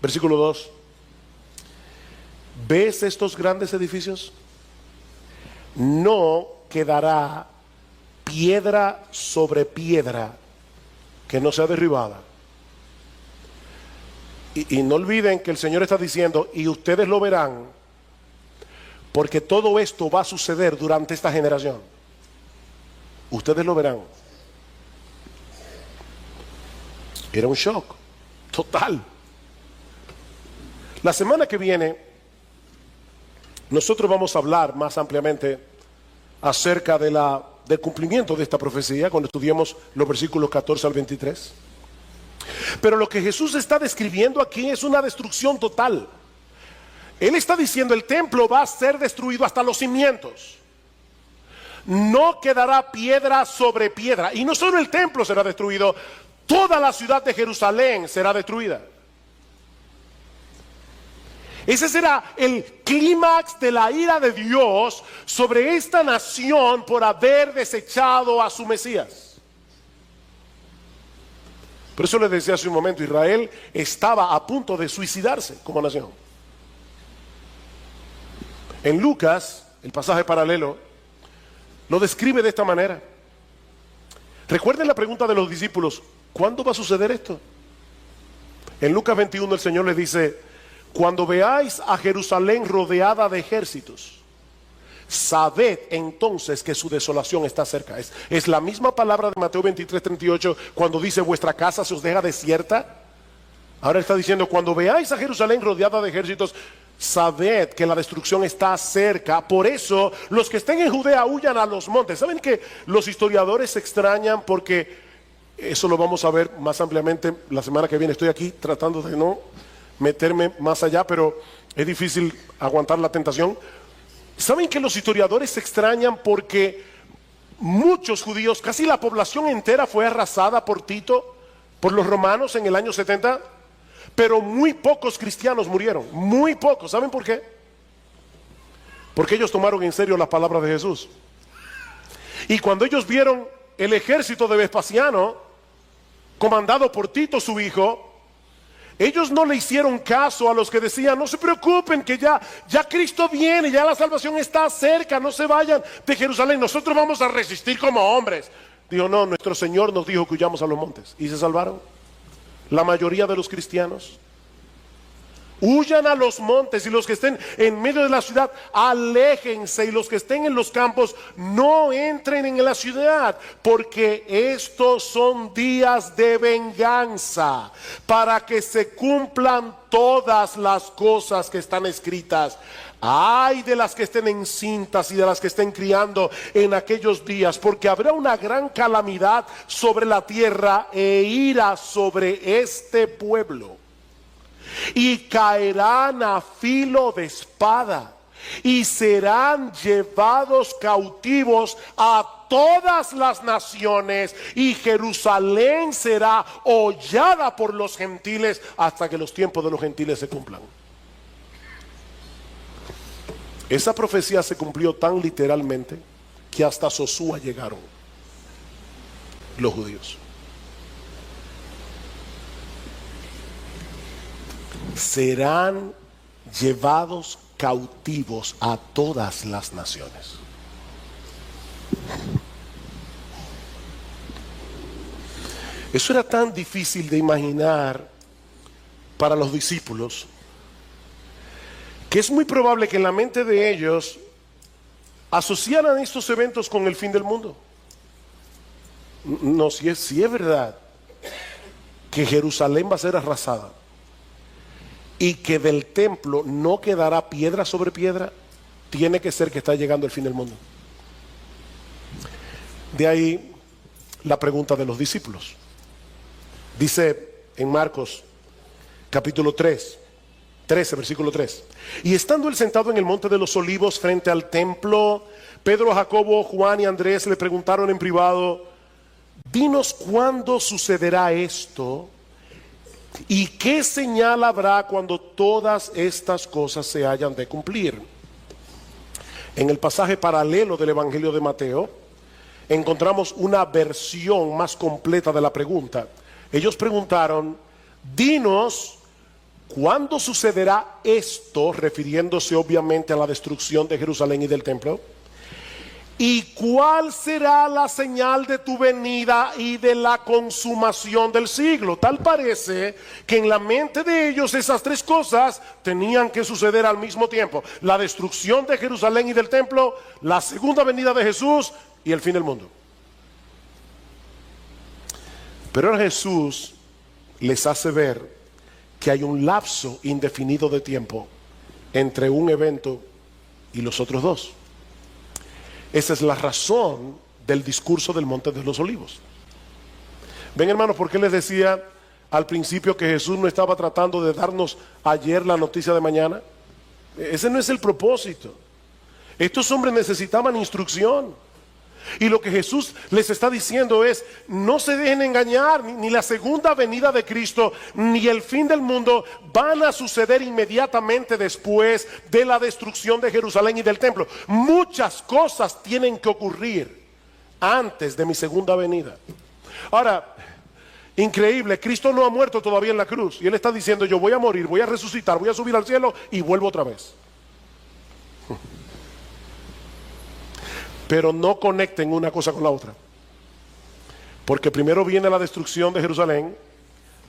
versículo 2, ¿ves estos grandes edificios? No quedará piedra sobre piedra que no sea derribada. Y no olviden que el Señor está diciendo, y ustedes lo verán, porque todo esto va a suceder durante esta generación. Ustedes lo verán. Era un shock total. La semana que viene nosotros vamos a hablar más ampliamente acerca del cumplimiento de esta profecía cuando estudiemos los versículos 14 al 23. Pero lo que Jesús está describiendo aquí es una destrucción total. Él está diciendo, el templo va a ser destruido hasta los cimientos. No quedará piedra sobre piedra. Y no solo el templo será destruido, toda la ciudad de Jerusalén será destruida. Ese será el clímax de la ira de Dios sobre esta nación por haber desechado a su Mesías. Por eso les decía hace un momento, Israel estaba a punto de suicidarse como nación. En Lucas, el pasaje paralelo, Lo describe de esta manera. Recuerden la pregunta de los discípulos: ¿cuándo va a suceder esto? En Lucas 21 el Señor les dice: cuando veáis a Jerusalén rodeada de ejércitos, sabed entonces que su desolación está cerca. Es la misma palabra de Mateo 23:38 cuando dice: vuestra casa se os deja desierta. Ahora está diciendo: cuando veáis a Jerusalén rodeada de ejércitos, sabed que la destrucción está cerca. Por eso los que estén en Judea huyan a los montes. ¿Saben que los historiadores se extrañan? Porque eso lo vamos a ver más ampliamente la semana que viene. Estoy aquí tratando de no meterme más allá, pero es difícil aguantar la tentación. ¿Saben que los historiadores se extrañan? Porque muchos judíos, casi la población entera, fue arrasada por Tito, por los romanos en el año 70. Pero muy pocos cristianos murieron, muy pocos. ¿Saben por qué? Porque ellos tomaron en serio las palabras de Jesús. Y cuando ellos vieron el ejército de Vespasiano, comandado por Tito su hijo, ellos no le hicieron caso a los que decían: no se preocupen, que ya Cristo viene, ya la salvación está cerca, no se vayan de Jerusalén, nosotros vamos a resistir como hombres. Dijo: no, nuestro Señor nos dijo que huyamos a los montes. Y se salvaron. La mayoría de los cristianos huyan a los montes, y los que estén en medio de la ciudad, aléjense, y los que estén en los campos, no entren en la ciudad, porque estos son días de venganza, para que se cumplan todas las cosas que están escritas. Ay de las que estén encintas y de las que estén criando en aquellos días, porque habrá una gran calamidad sobre la tierra e ira sobre este pueblo, y caerán a filo de espada y serán llevados cautivos a todas las naciones, y Jerusalén será hollada por los gentiles hasta que los tiempos de los gentiles se cumplan. Esa profecía se cumplió tan literalmente que hasta Sosúa llegaron los judíos. Serán llevados cautivos a todas las naciones. Eso era tan difícil de imaginar para los discípulos, que es muy probable que en la mente de ellos asociaran estos eventos con el fin del mundo. No, si es verdad que Jerusalén va a ser arrasada y que del templo no quedará piedra sobre piedra, tiene que ser que está llegando el fin del mundo. De ahí la pregunta de los discípulos. Dice en Marcos capítulo 13, versículo 3: y estando él sentado en el monte de los olivos frente al templo, Pedro, Jacobo, Juan y Andrés le preguntaron en privado: dinos cuándo sucederá esto, y qué señal habrá cuando todas estas cosas se hayan de cumplir. En el pasaje paralelo del Evangelio de Mateo encontramos una versión más completa de la pregunta. Ellos preguntaron: dinos ¿cuándo sucederá esto?, refiriéndose obviamente a la destrucción de Jerusalén y del templo. ¿Y cuál será la señal de tu venida y de la consumación del siglo? Tal parece que en la mente de ellos esas tres cosas tenían que suceder al mismo tiempo: la destrucción de Jerusalén y del templo, la segunda venida de Jesús y el fin del mundo. Pero ahora Jesús les hace ver que hay un lapso indefinido de tiempo entre un evento y los otros dos. Esa es la razón del discurso del Monte de los Olivos. Ven, hermanos, ¿por qué les decía al principio que Jesús no estaba tratando de darnos ayer la noticia de mañana? Ese no es el propósito. Estos hombres necesitaban instrucción. Y lo que Jesús les está diciendo es: no se dejen engañar, ni la segunda venida de Cristo ni el fin del mundo van a suceder inmediatamente después de la destrucción de Jerusalén y del templo. Muchas cosas tienen que ocurrir antes de mi segunda venida. Ahora, increíble, Cristo no ha muerto todavía en la cruz, y Él está diciendo: yo voy a morir, voy a resucitar, voy a subir al cielo y vuelvo otra vez. Pero no conecten una cosa con la otra. Porque primero viene la destrucción de Jerusalén,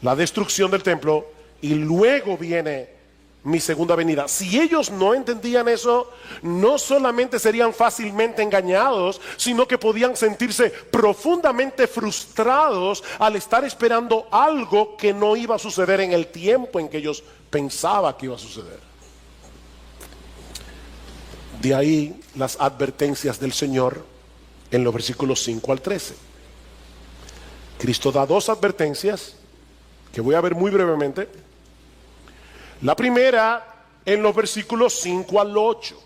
la destrucción del templo, y luego viene mi segunda venida. Si ellos no entendían eso, no solamente serían fácilmente engañados, sino que podían sentirse profundamente frustrados al estar esperando algo que no iba a suceder en el tiempo en que ellos pensaban que iba a suceder. De ahí las advertencias del Señor en los versículos 5 al 13. Cristo da dos advertencias que voy a ver muy brevemente. La primera en los versículos 5 al 8.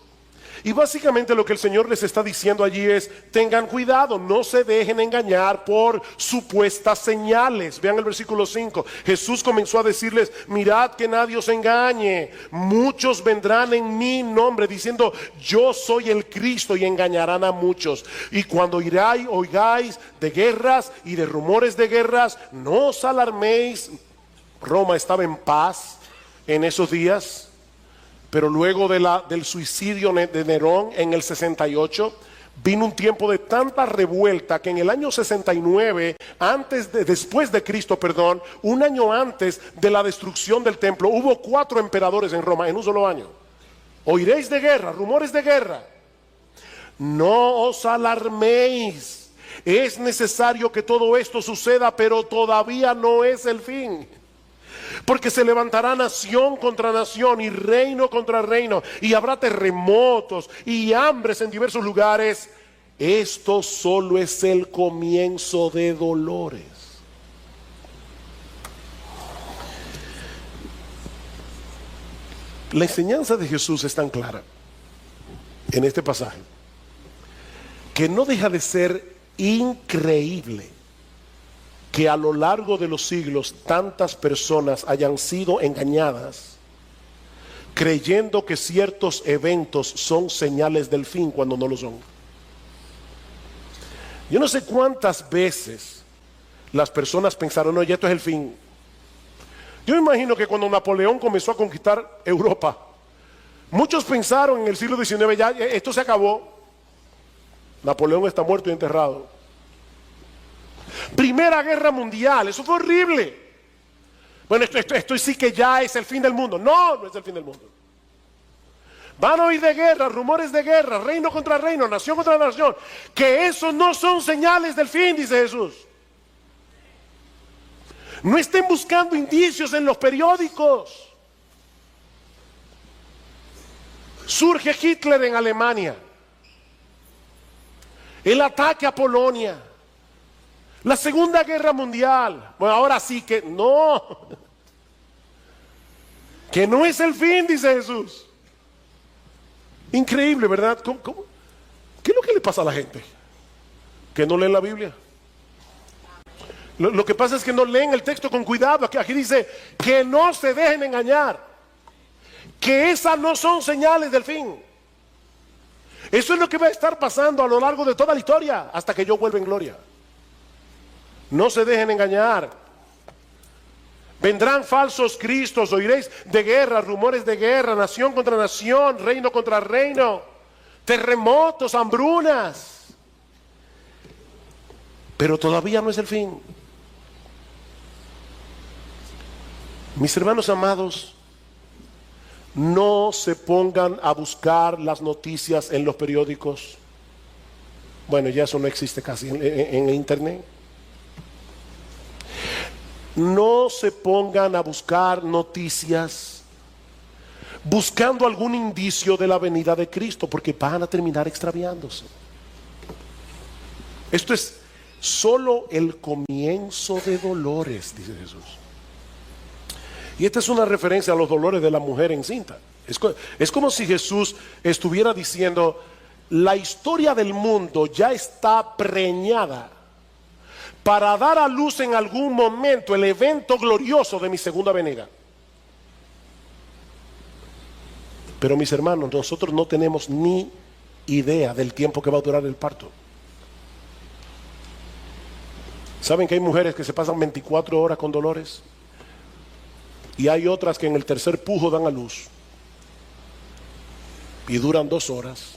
Y básicamente lo que el Señor les está diciendo allí es: tengan cuidado, no se dejen engañar por supuestas señales. Vean el versículo 5. Jesús comenzó a decirles: mirad que nadie os engañe. Muchos vendrán en mi nombre diciendo: yo soy el Cristo, y engañarán a muchos. Y cuando oigáis de guerras y de rumores de guerras, no os alarméis. Roma estaba en paz en esos días. Pero luego del suicidio de Nerón en el 68, vino un tiempo de tanta revuelta que en el año 69, después de Cristo, un año antes de la destrucción del templo, hubo 4 emperadores en Roma en un solo año. Oiréis de guerra, rumores de guerra. No os alarméis. Es necesario que todo esto suceda, pero todavía no es el fin. Porque se levantará nación contra nación y reino contra reino, y habrá terremotos y hambres en diversos lugares. Esto solo es el comienzo de dolores. La enseñanza de Jesús es tan clara en este pasaje que no deja de ser increíble que a lo largo de los siglos tantas personas hayan sido engañadas creyendo que ciertos eventos son señales del fin cuando no lo son. Yo no sé cuántas veces las personas pensaron: oye, esto es el fin. Yo me imagino que cuando Napoleón comenzó a conquistar Europa, muchos pensaron en el siglo XIX: ya esto se acabó, Napoleón está muerto y enterrado. Primera Guerra Mundial, eso fue horrible. Bueno, esto sí que ya es el fin del mundo. No, no es el fin del mundo. Van a oír de guerra, rumores de guerra, reino contra reino, nación contra nación. Que esos no son señales del fin, dice Jesús. No estén buscando indicios en los periódicos. Surge Hitler en Alemania, el ataque a Polonia, la Segunda Guerra Mundial. Bueno, ahora sí que no es el fin, dice Jesús. Increíble, ¿verdad? ¿Cómo? ¿Qué es lo que le pasa a la gente? Que no leen la Biblia. Lo que pasa es que no leen el texto con cuidado. Aquí dice que no se dejen engañar, que esas no son señales del fin. Eso es lo que va a estar pasando a lo largo de toda la historia hasta que yo vuelva en gloria. No se dejen engañar. Vendrán falsos cristos, oiréis de guerra, rumores de guerra, nación contra nación, reino contra reino, terremotos, hambrunas. Pero todavía no es el fin. Mis hermanos amados, no se pongan a buscar las noticias en los periódicos. Bueno, ya eso no existe casi en internet. No se pongan a buscar noticias buscando algún indicio de la venida de Cristo, porque van a terminar extraviándose. Esto es solo el comienzo de dolores, dice Jesús. Y esta es una referencia a los dolores de la mujer encinta. Es como si Jesús estuviera diciendo: la historia del mundo ya está preñada para dar a luz en algún momento el evento glorioso de mi segunda venida. Pero mis hermanos, nosotros no tenemos ni idea del tiempo que va a durar el parto. ¿Saben que hay mujeres que se pasan 24 horas con dolores? Y hay otras que en el tercer pujo dan a luz y duran 2 horas.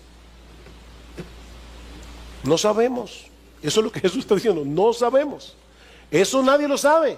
No sabemos. Eso es lo que Jesús está diciendo. No sabemos. Eso nadie lo sabe.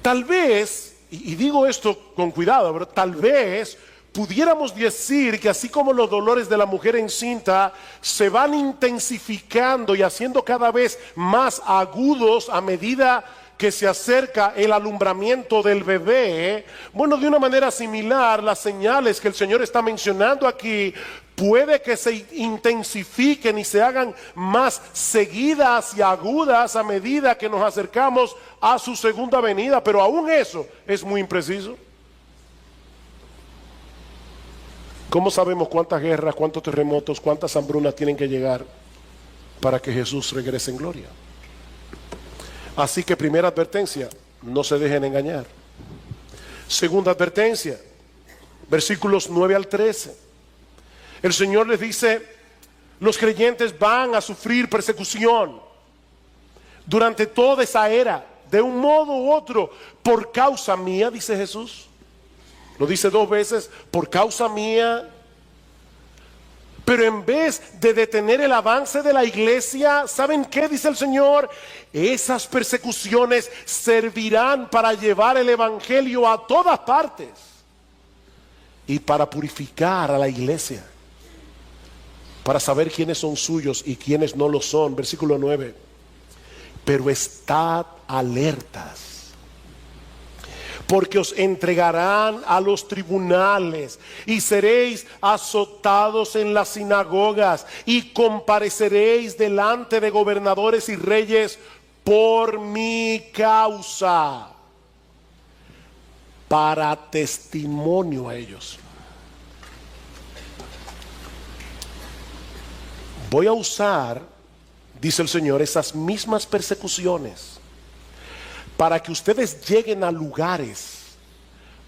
Tal vez, y digo esto con cuidado, pero tal vez pudiéramos decir que así como los dolores de la mujer encinta se van intensificando y haciendo cada vez más agudos a medida que se acerca el alumbramiento del bebé, bueno, de una manera similar, las señales que el Señor está mencionando aquí puede que se intensifiquen y se hagan más seguidas y agudas a medida que nos acercamos a su segunda venida, pero aún eso es muy impreciso. ¿Cómo sabemos cuántas guerras, cuántos terremotos, cuántas hambrunas tienen que llegar para que Jesús regrese en gloria? Así que primera advertencia, no se dejen engañar. Segunda advertencia, versículos 9 al 13. El Señor les dice, los creyentes van a sufrir persecución durante toda esa era, de un modo u otro, por causa mía, dice Jesús. Lo dice 2 veces, por causa mía. Pero en vez de detener el avance de la iglesia, ¿saben qué dice el Señor? Esas persecuciones servirán para llevar el evangelio a todas partes y para purificar a la iglesia, para saber quiénes son suyos y quiénes no lo son. Versículo 9. Pero estad alertas, porque os entregarán a los tribunales y seréis azotados en las sinagogas y compareceréis delante de gobernadores y reyes por mi causa, para testimonio a ellos. Voy a usar, dice el Señor, esas mismas persecuciones para que ustedes lleguen a lugares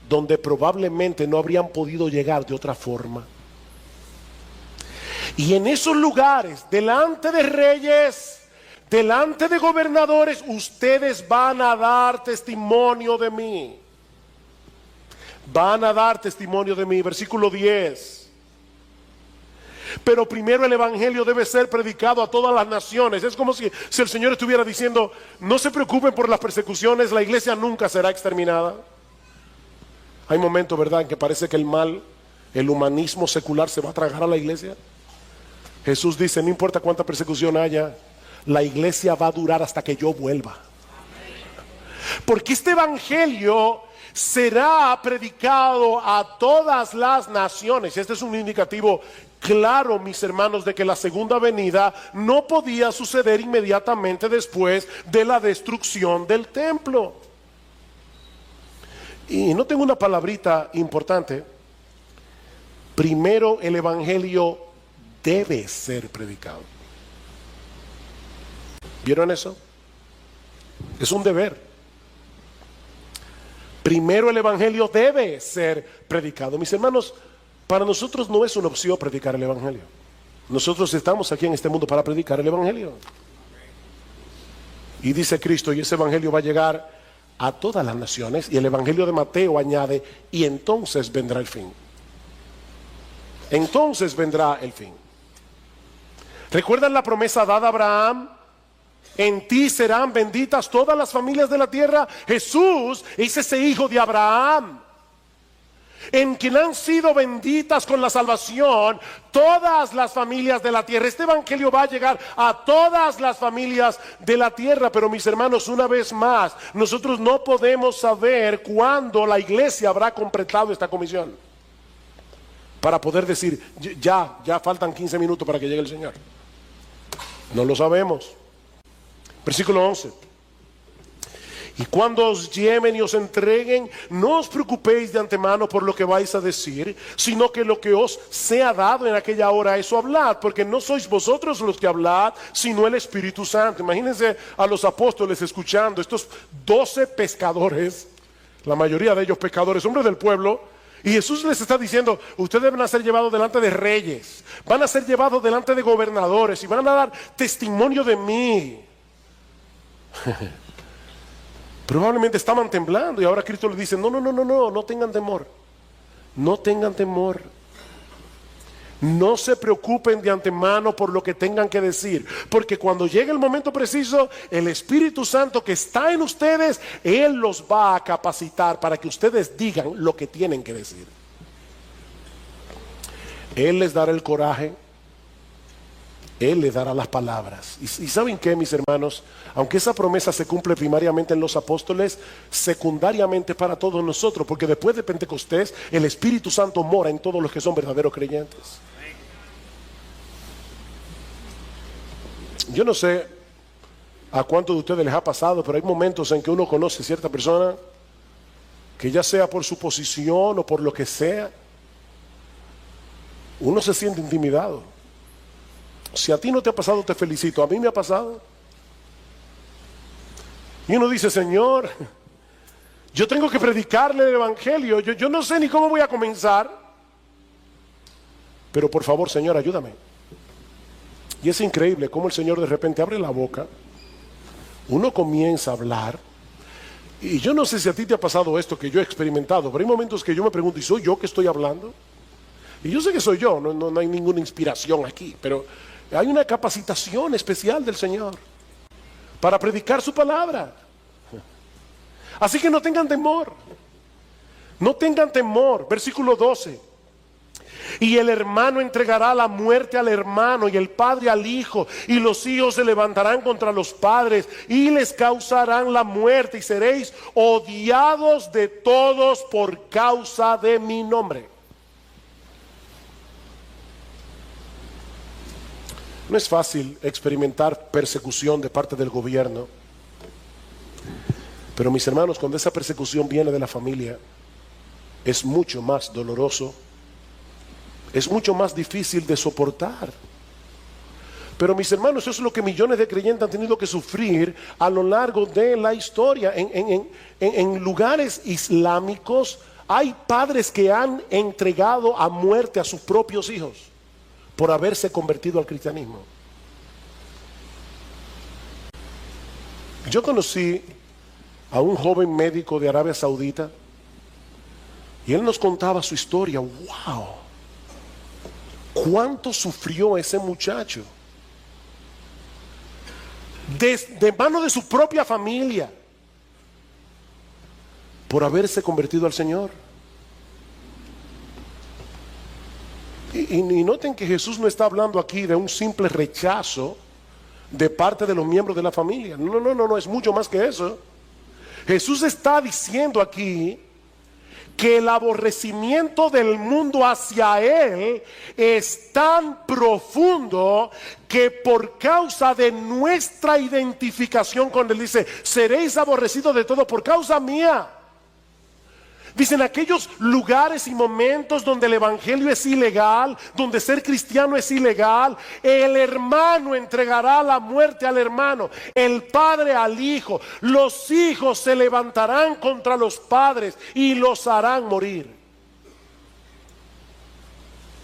donde probablemente no habrían podido llegar de otra forma. Y en esos lugares, delante de reyes, delante de gobernadores, ustedes van a dar testimonio de mí. Van a dar testimonio de mí. Versículo 10. Pero primero el evangelio debe ser predicado a todas las naciones. Es como si el Señor estuviera diciendo, no se preocupen por las persecuciones, la iglesia nunca será exterminada. Hay momentos, ¿verdad?, en que parece que el mal, el humanismo secular se va a tragar a la iglesia. Jesús dice, no importa cuánta persecución haya, la iglesia va a durar hasta que yo vuelva. Porque este evangelio será predicado a todas las naciones. Este es un indicativo claro, mis hermanos, de que la segunda venida no podía suceder inmediatamente después de la destrucción del templo. Y no tengo una palabrita importante. Primero, el evangelio debe ser predicado. ¿Vieron eso? Es un deber. Primero el evangelio debe ser predicado. Mis hermanos, para nosotros no es una opción predicar el evangelio. Nosotros estamos aquí en este mundo para predicar el evangelio. Y dice Cristo, y ese evangelio va a llegar a todas las naciones. Y el evangelio de Mateo añade, y entonces vendrá el fin. Entonces vendrá el fin. ¿Recuerdan la promesa dada a Abraham? En ti serán benditas todas las familias de la tierra. Jesús es ese hijo de Abraham, en quien han sido benditas con la salvación todas las familias de la tierra. Este evangelio va a llegar a todas las familias de la tierra. Pero mis hermanos, una vez más, nosotros no podemos saber cuándo la iglesia habrá completado esta comisión para poder decir, ya faltan 15 minutos para que llegue el Señor. No lo sabemos. Versículo 11. Y cuando os lleven y os entreguen, no os preocupéis de antemano por lo que vais a decir, sino que lo que os sea dado en aquella hora, eso hablad, porque no sois vosotros los que hablad, sino el Espíritu Santo. Imagínense a los apóstoles escuchando, estos 12 pescadores, la mayoría de ellos pecadores, hombres del pueblo, y Jesús les está diciendo, ustedes van a ser llevados delante de reyes, van a ser llevados delante de gobernadores y van a dar testimonio de mí. Probablemente estaban temblando y ahora Cristo les dice, no tengan temor, no tengan temor. No se preocupen de antemano por lo que tengan que decir, porque cuando llegue el momento preciso, el Espíritu Santo que está en ustedes, Él los va a capacitar para que ustedes digan lo que tienen que decir. Él les dará el coraje, Él les dará las palabras. Y ¿saben qué, mis hermanos? Aunque esa promesa se cumple primariamente en los apóstoles, secundariamente para todos nosotros, porque después de Pentecostés, el Espíritu Santo mora en todos los que son verdaderos creyentes. Yo no sé a cuántos de ustedes les ha pasado, pero hay momentos en que uno conoce a cierta persona que, ya sea por su posición o por lo que sea, uno se siente intimidado. Si a ti no te ha pasado, te felicito. A mí me ha pasado. Y uno dice: Señor, yo tengo que predicarle el evangelio. Yo no sé ni cómo voy a comenzar, pero por favor, Señor, ayúdame. Y es increíble cómo el Señor de repente abre la boca, uno comienza a hablar. Y yo no sé si a ti te ha pasado esto que yo he experimentado, pero hay momentos que yo me pregunto: ¿y soy yo que estoy hablando? Y yo sé que soy yo, no hay ninguna inspiración aquí, pero hay una capacitación especial del Señor para predicar su palabra. Así que no tengan temor. No tengan temor. Versículo 12. Y el hermano entregará la muerte al hermano, y el padre al hijo, y los hijos se levantarán contra los padres y les causarán la muerte, y seréis odiados de todos por causa de mi nombre. No es fácil experimentar persecución de parte del gobierno, pero mis hermanos, cuando esa persecución viene de la familia, es mucho más doloroso, es mucho más difícil de soportar. Pero mis hermanos, eso es lo que millones de creyentes han tenido que sufrir a lo largo de la historia. En lugares islámicos hay padres que han entregado a muerte a sus propios hijos por haberse convertido al cristianismo. Yo conocí a un joven médico de Arabia Saudita y él nos contaba su historia. ¡Wow! ¿Cuánto sufrió ese muchacho? De mano de su propia familia por haberse convertido al Señor. Y noten que Jesús no está hablando aquí de un simple rechazo de parte de los miembros de la familia. No, es mucho más que eso. Jesús está diciendo aquí que el aborrecimiento del mundo hacia Él es tan profundo que por causa de nuestra identificación con Él, dice: seréis aborrecidos de todo por causa mía. Dicen aquellos lugares y momentos donde el evangelio es ilegal, donde ser cristiano es ilegal, el hermano entregará la muerte al hermano, el padre al hijo, los hijos se levantarán contra los padres y los harán morir.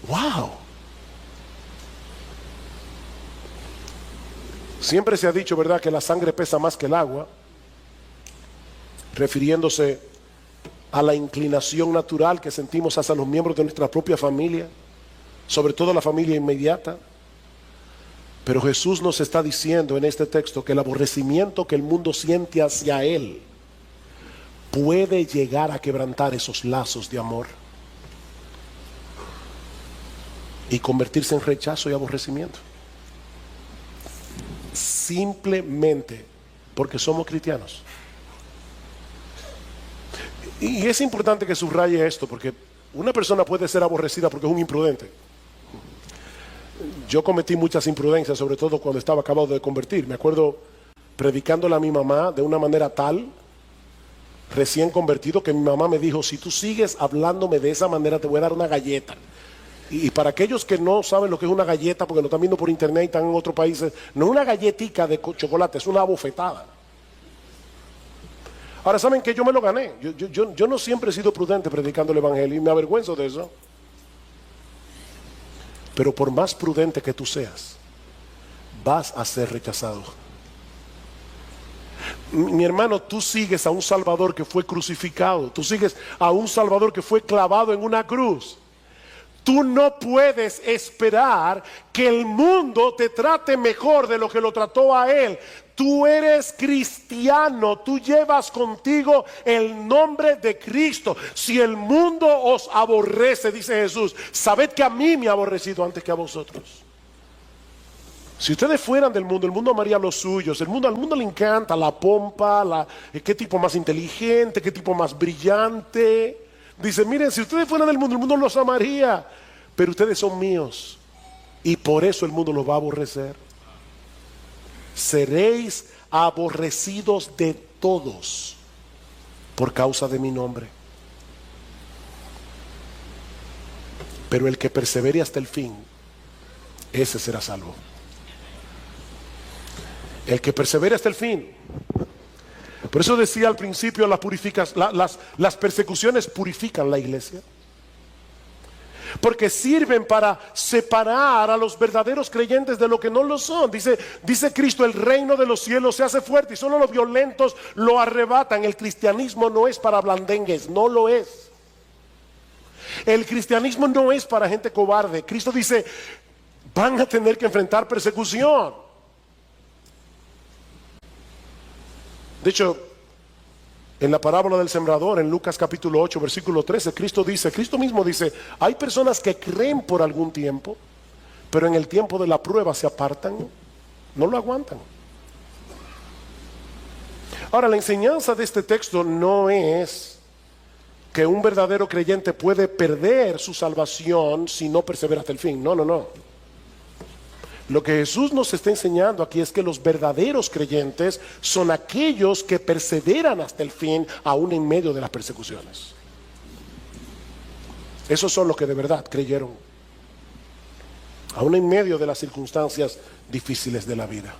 ¡Wow! Siempre se ha dicho, ¿verdad?, que la sangre pesa más que el agua, refiriéndose a la inclinación natural que sentimos hacia los miembros de nuestra propia familia, sobre todo la familia inmediata. Pero Jesús nos está diciendo en este texto que el aborrecimiento que el mundo siente hacia Él puede llegar a quebrantar esos lazos de amor y convertirse en rechazo y aborrecimiento, simplemente porque somos cristianos. Y es importante que subraye esto, porque una persona puede ser aborrecida porque es un imprudente. Yo cometí muchas imprudencias, sobre todo cuando estaba acabado de convertir. Me acuerdo predicándole a mi mamá de una manera tal, recién convertido, que mi mamá me dijo: si tú sigues hablándome de esa manera, te voy a dar una galleta. Y para aquellos que no saben lo que es una galleta, porque lo están viendo por internet y están en otros países, no es una galletica de chocolate, es una bofetada. Ahora, ¿saben que yo me lo gané? Yo no siempre he sido prudente predicando el evangelio y me avergüenzo de eso. Pero por más prudente que tú seas, vas a ser rechazado. Mi hermano, tú sigues a un Salvador que fue crucificado. Tú sigues a un Salvador que fue clavado en una cruz. Tú no puedes esperar que el mundo te trate mejor de lo que lo trató a él. Tú eres cristiano, tú llevas contigo el nombre de Cristo. Si el mundo os aborrece, dice Jesús, sabed que a mí me ha aborrecido antes que a vosotros. Si ustedes fueran del mundo, el mundo amaría los suyos. Al mundo le encanta la pompa, qué tipo más inteligente, qué tipo más brillante. Dice, miren, si ustedes fueran del mundo, el mundo los amaría, pero ustedes son míos y por eso el mundo los va a aborrecer. Seréis aborrecidos de todos por causa de mi nombre, pero el que persevere hasta el fin, ese será salvo. El que persevere hasta el fin. Por eso decía al principio, las persecuciones purifican la iglesia, porque sirven para separar a los verdaderos creyentes de lo que no lo son. Dice Cristo, el reino de los cielos se hace fuerte y solo los violentos lo arrebatan. El cristianismo no es para blandengues, no lo es. El cristianismo no es para gente cobarde. Cristo dice, van a tener que enfrentar persecución. De hecho, en la parábola del sembrador, en Lucas capítulo 8, versículo 13, Cristo mismo dice, hay personas que creen por algún tiempo, pero en el tiempo de la prueba se apartan, no lo aguantan. Ahora, la enseñanza de este texto no es que un verdadero creyente puede perder su salvación si no persevera hasta el fin. No. Lo que Jesús nos está enseñando aquí es que los verdaderos creyentes son aquellos que perseveran hasta el fin, aún en medio de las persecuciones. Esos son los que de verdad creyeron, aún en medio de las circunstancias difíciles de la vida.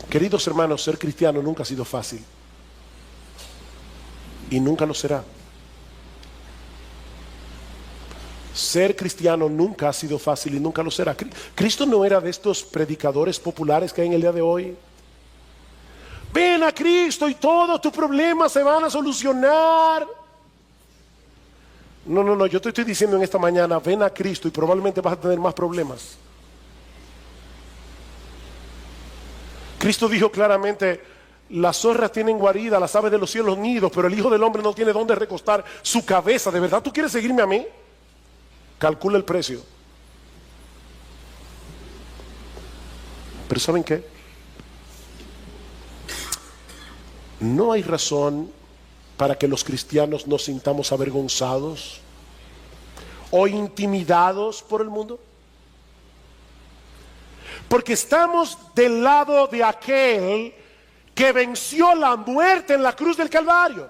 Queridos hermanos, ser cristiano nunca ha sido fácil y nunca lo será. Ser cristiano nunca ha sido fácil y nunca lo será. Cristo no era de estos predicadores populares que hay en el día de hoy. Ven a Cristo y todos tus problemas se van a solucionar. No, yo te estoy diciendo en esta mañana, ven a Cristo y probablemente vas a tener más problemas. Cristo dijo claramente, las zorras tienen guarida, las aves de los cielos nidos, pero el Hijo del Hombre no tiene dónde recostar su cabeza. ¿De verdad tú quieres seguirme a mí? Calcula el precio. Pero ¿saben qué? No hay razón para que los cristianos nos sintamos avergonzados o intimidados por el mundo, porque estamos del lado de aquel que venció la muerte en la cruz del Calvario.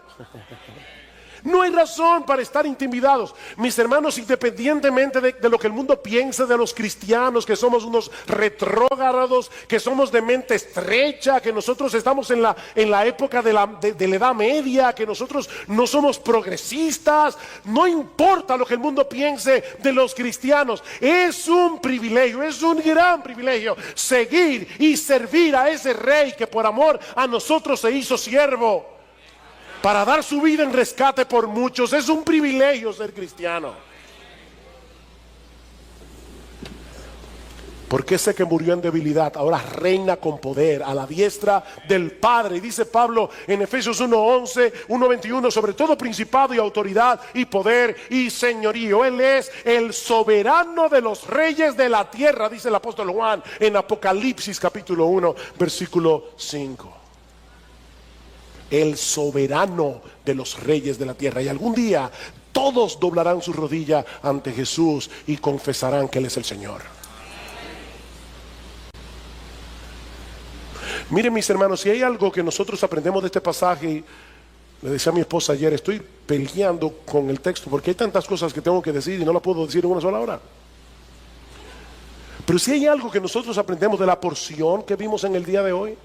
No hay razón para estar intimidados. Mis hermanos, independientemente de lo que el mundo piense de los cristianos, que somos unos retrógrados, que somos de mente estrecha, que nosotros estamos en la época de la Edad Media, que nosotros no somos progresistas, no importa lo que el mundo piense de los cristianos. Es un privilegio, es un gran privilegio seguir y servir a ese Rey que por amor a nosotros se hizo siervo, para dar su vida en rescate por muchos. Es un privilegio ser cristiano. Porque ese que murió en debilidad ahora reina con poder a la diestra del Padre. Y dice Pablo en Efesios 1:11, 1:21, sobre todo principado y autoridad y poder y señorío. Él es el soberano de los reyes de la tierra, dice el apóstol Juan en Apocalipsis capítulo 1, versículo 5. El soberano de los reyes de la tierra. Y algún día todos doblarán su rodilla ante Jesús y confesarán que Él es el Señor. Miren, mis hermanos, si hay algo que nosotros aprendemos de este pasaje, y le decía a mi esposa ayer, estoy peleando con el texto porque hay tantas cosas que tengo que decir y no las puedo decir en una sola hora. Pero si hay algo que nosotros aprendemos de la porción que vimos en el día de hoy,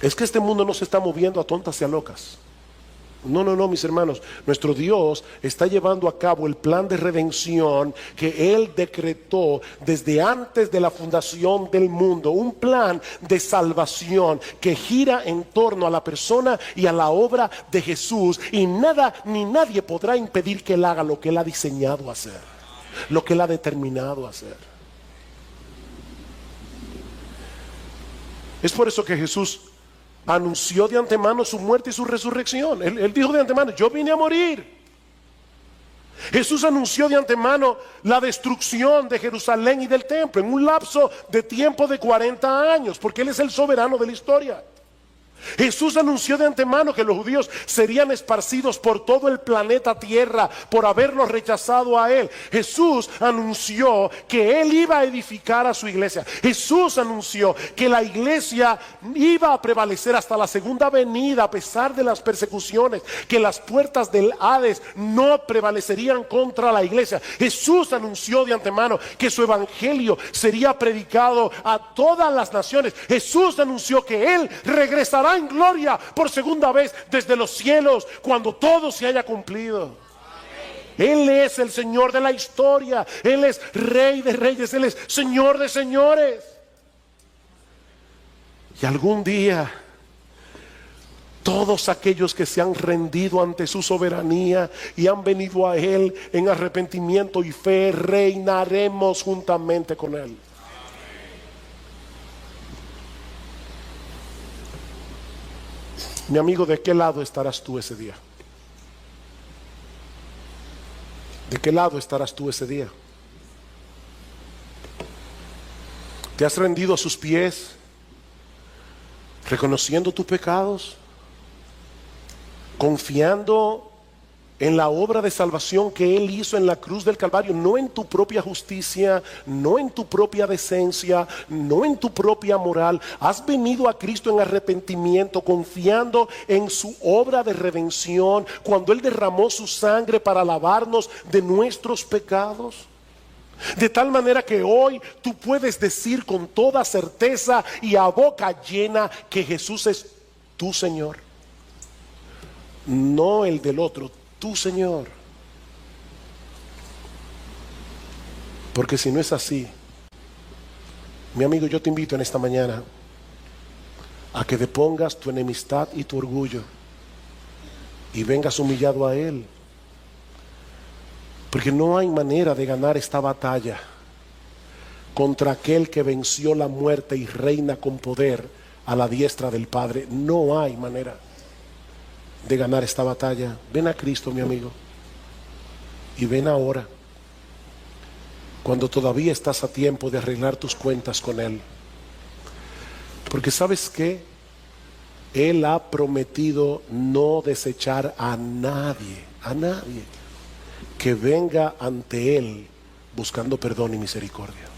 es que este mundo no se está moviendo a tontas y a locas. No, no, no, mis hermanos. Nuestro Dios está llevando a cabo el plan de redención que Él decretó desde antes de la fundación del mundo. Un plan de salvación que gira en torno a la persona y a la obra de Jesús. Y nada ni nadie podrá impedir que Él haga lo que Él ha diseñado hacer, lo que Él ha determinado hacer. Es por eso que Jesús anunció de antemano su muerte y su resurrección. Él dijo de antemano: yo vine a morir. Jesús anunció de antemano la destrucción de Jerusalén y del templo en un lapso de tiempo de 40 años, porque Él es el soberano de la historia. Jesús anunció de antemano que los judíos serían esparcidos por todo el planeta Tierra por haberlos rechazado a Él. Jesús anunció que Él iba a edificar a su iglesia. Jesús anunció que la iglesia iba a prevalecer hasta la segunda venida a pesar de las persecuciones, que las puertas del Hades no prevalecerían contra la iglesia. Jesús anunció de antemano que su evangelio sería predicado a todas las naciones. Jesús anunció que Él regresará en gloria por segunda vez desde los cielos cuando todo se haya cumplido. Él es el Señor de la historia. Él es Rey de reyes. Él es Señor de señores. Y algún día todos aquellos que se han rendido ante su soberanía y han venido a Él en arrepentimiento y fe, reinaremos juntamente con Él. Mi amigo, ¿de qué lado estarás tú ese día? ¿De qué lado estarás tú ese día? ¿Te has rendido a sus pies, reconociendo tus pecados, confiando en la obra de salvación que Él hizo en la cruz del Calvario? No en tu propia justicia, no en tu propia decencia, no en tu propia moral. Has venido a Cristo en arrepentimiento, confiando en su obra de redención, cuando Él derramó su sangre para lavarnos de nuestros pecados. De tal manera que hoy tú puedes decir con toda certeza y a boca llena que Jesús es tu Señor, no el del otro, tu Señor. Porque si no es así, mi amigo, yo te invito en esta mañana a que depongas tu enemistad y tu orgullo y vengas humillado a Él. Porque no hay manera de ganar esta batalla contra aquel que venció la muerte y reina con poder a la diestra del Padre. No hay manera de ganar esta batalla. Ven a Cristo, mi amigo, y ven ahora, cuando todavía estás a tiempo de arreglar tus cuentas con Él. Porque ¿sabes qué? Él ha prometido no desechar a nadie que venga ante Él buscando perdón y misericordia.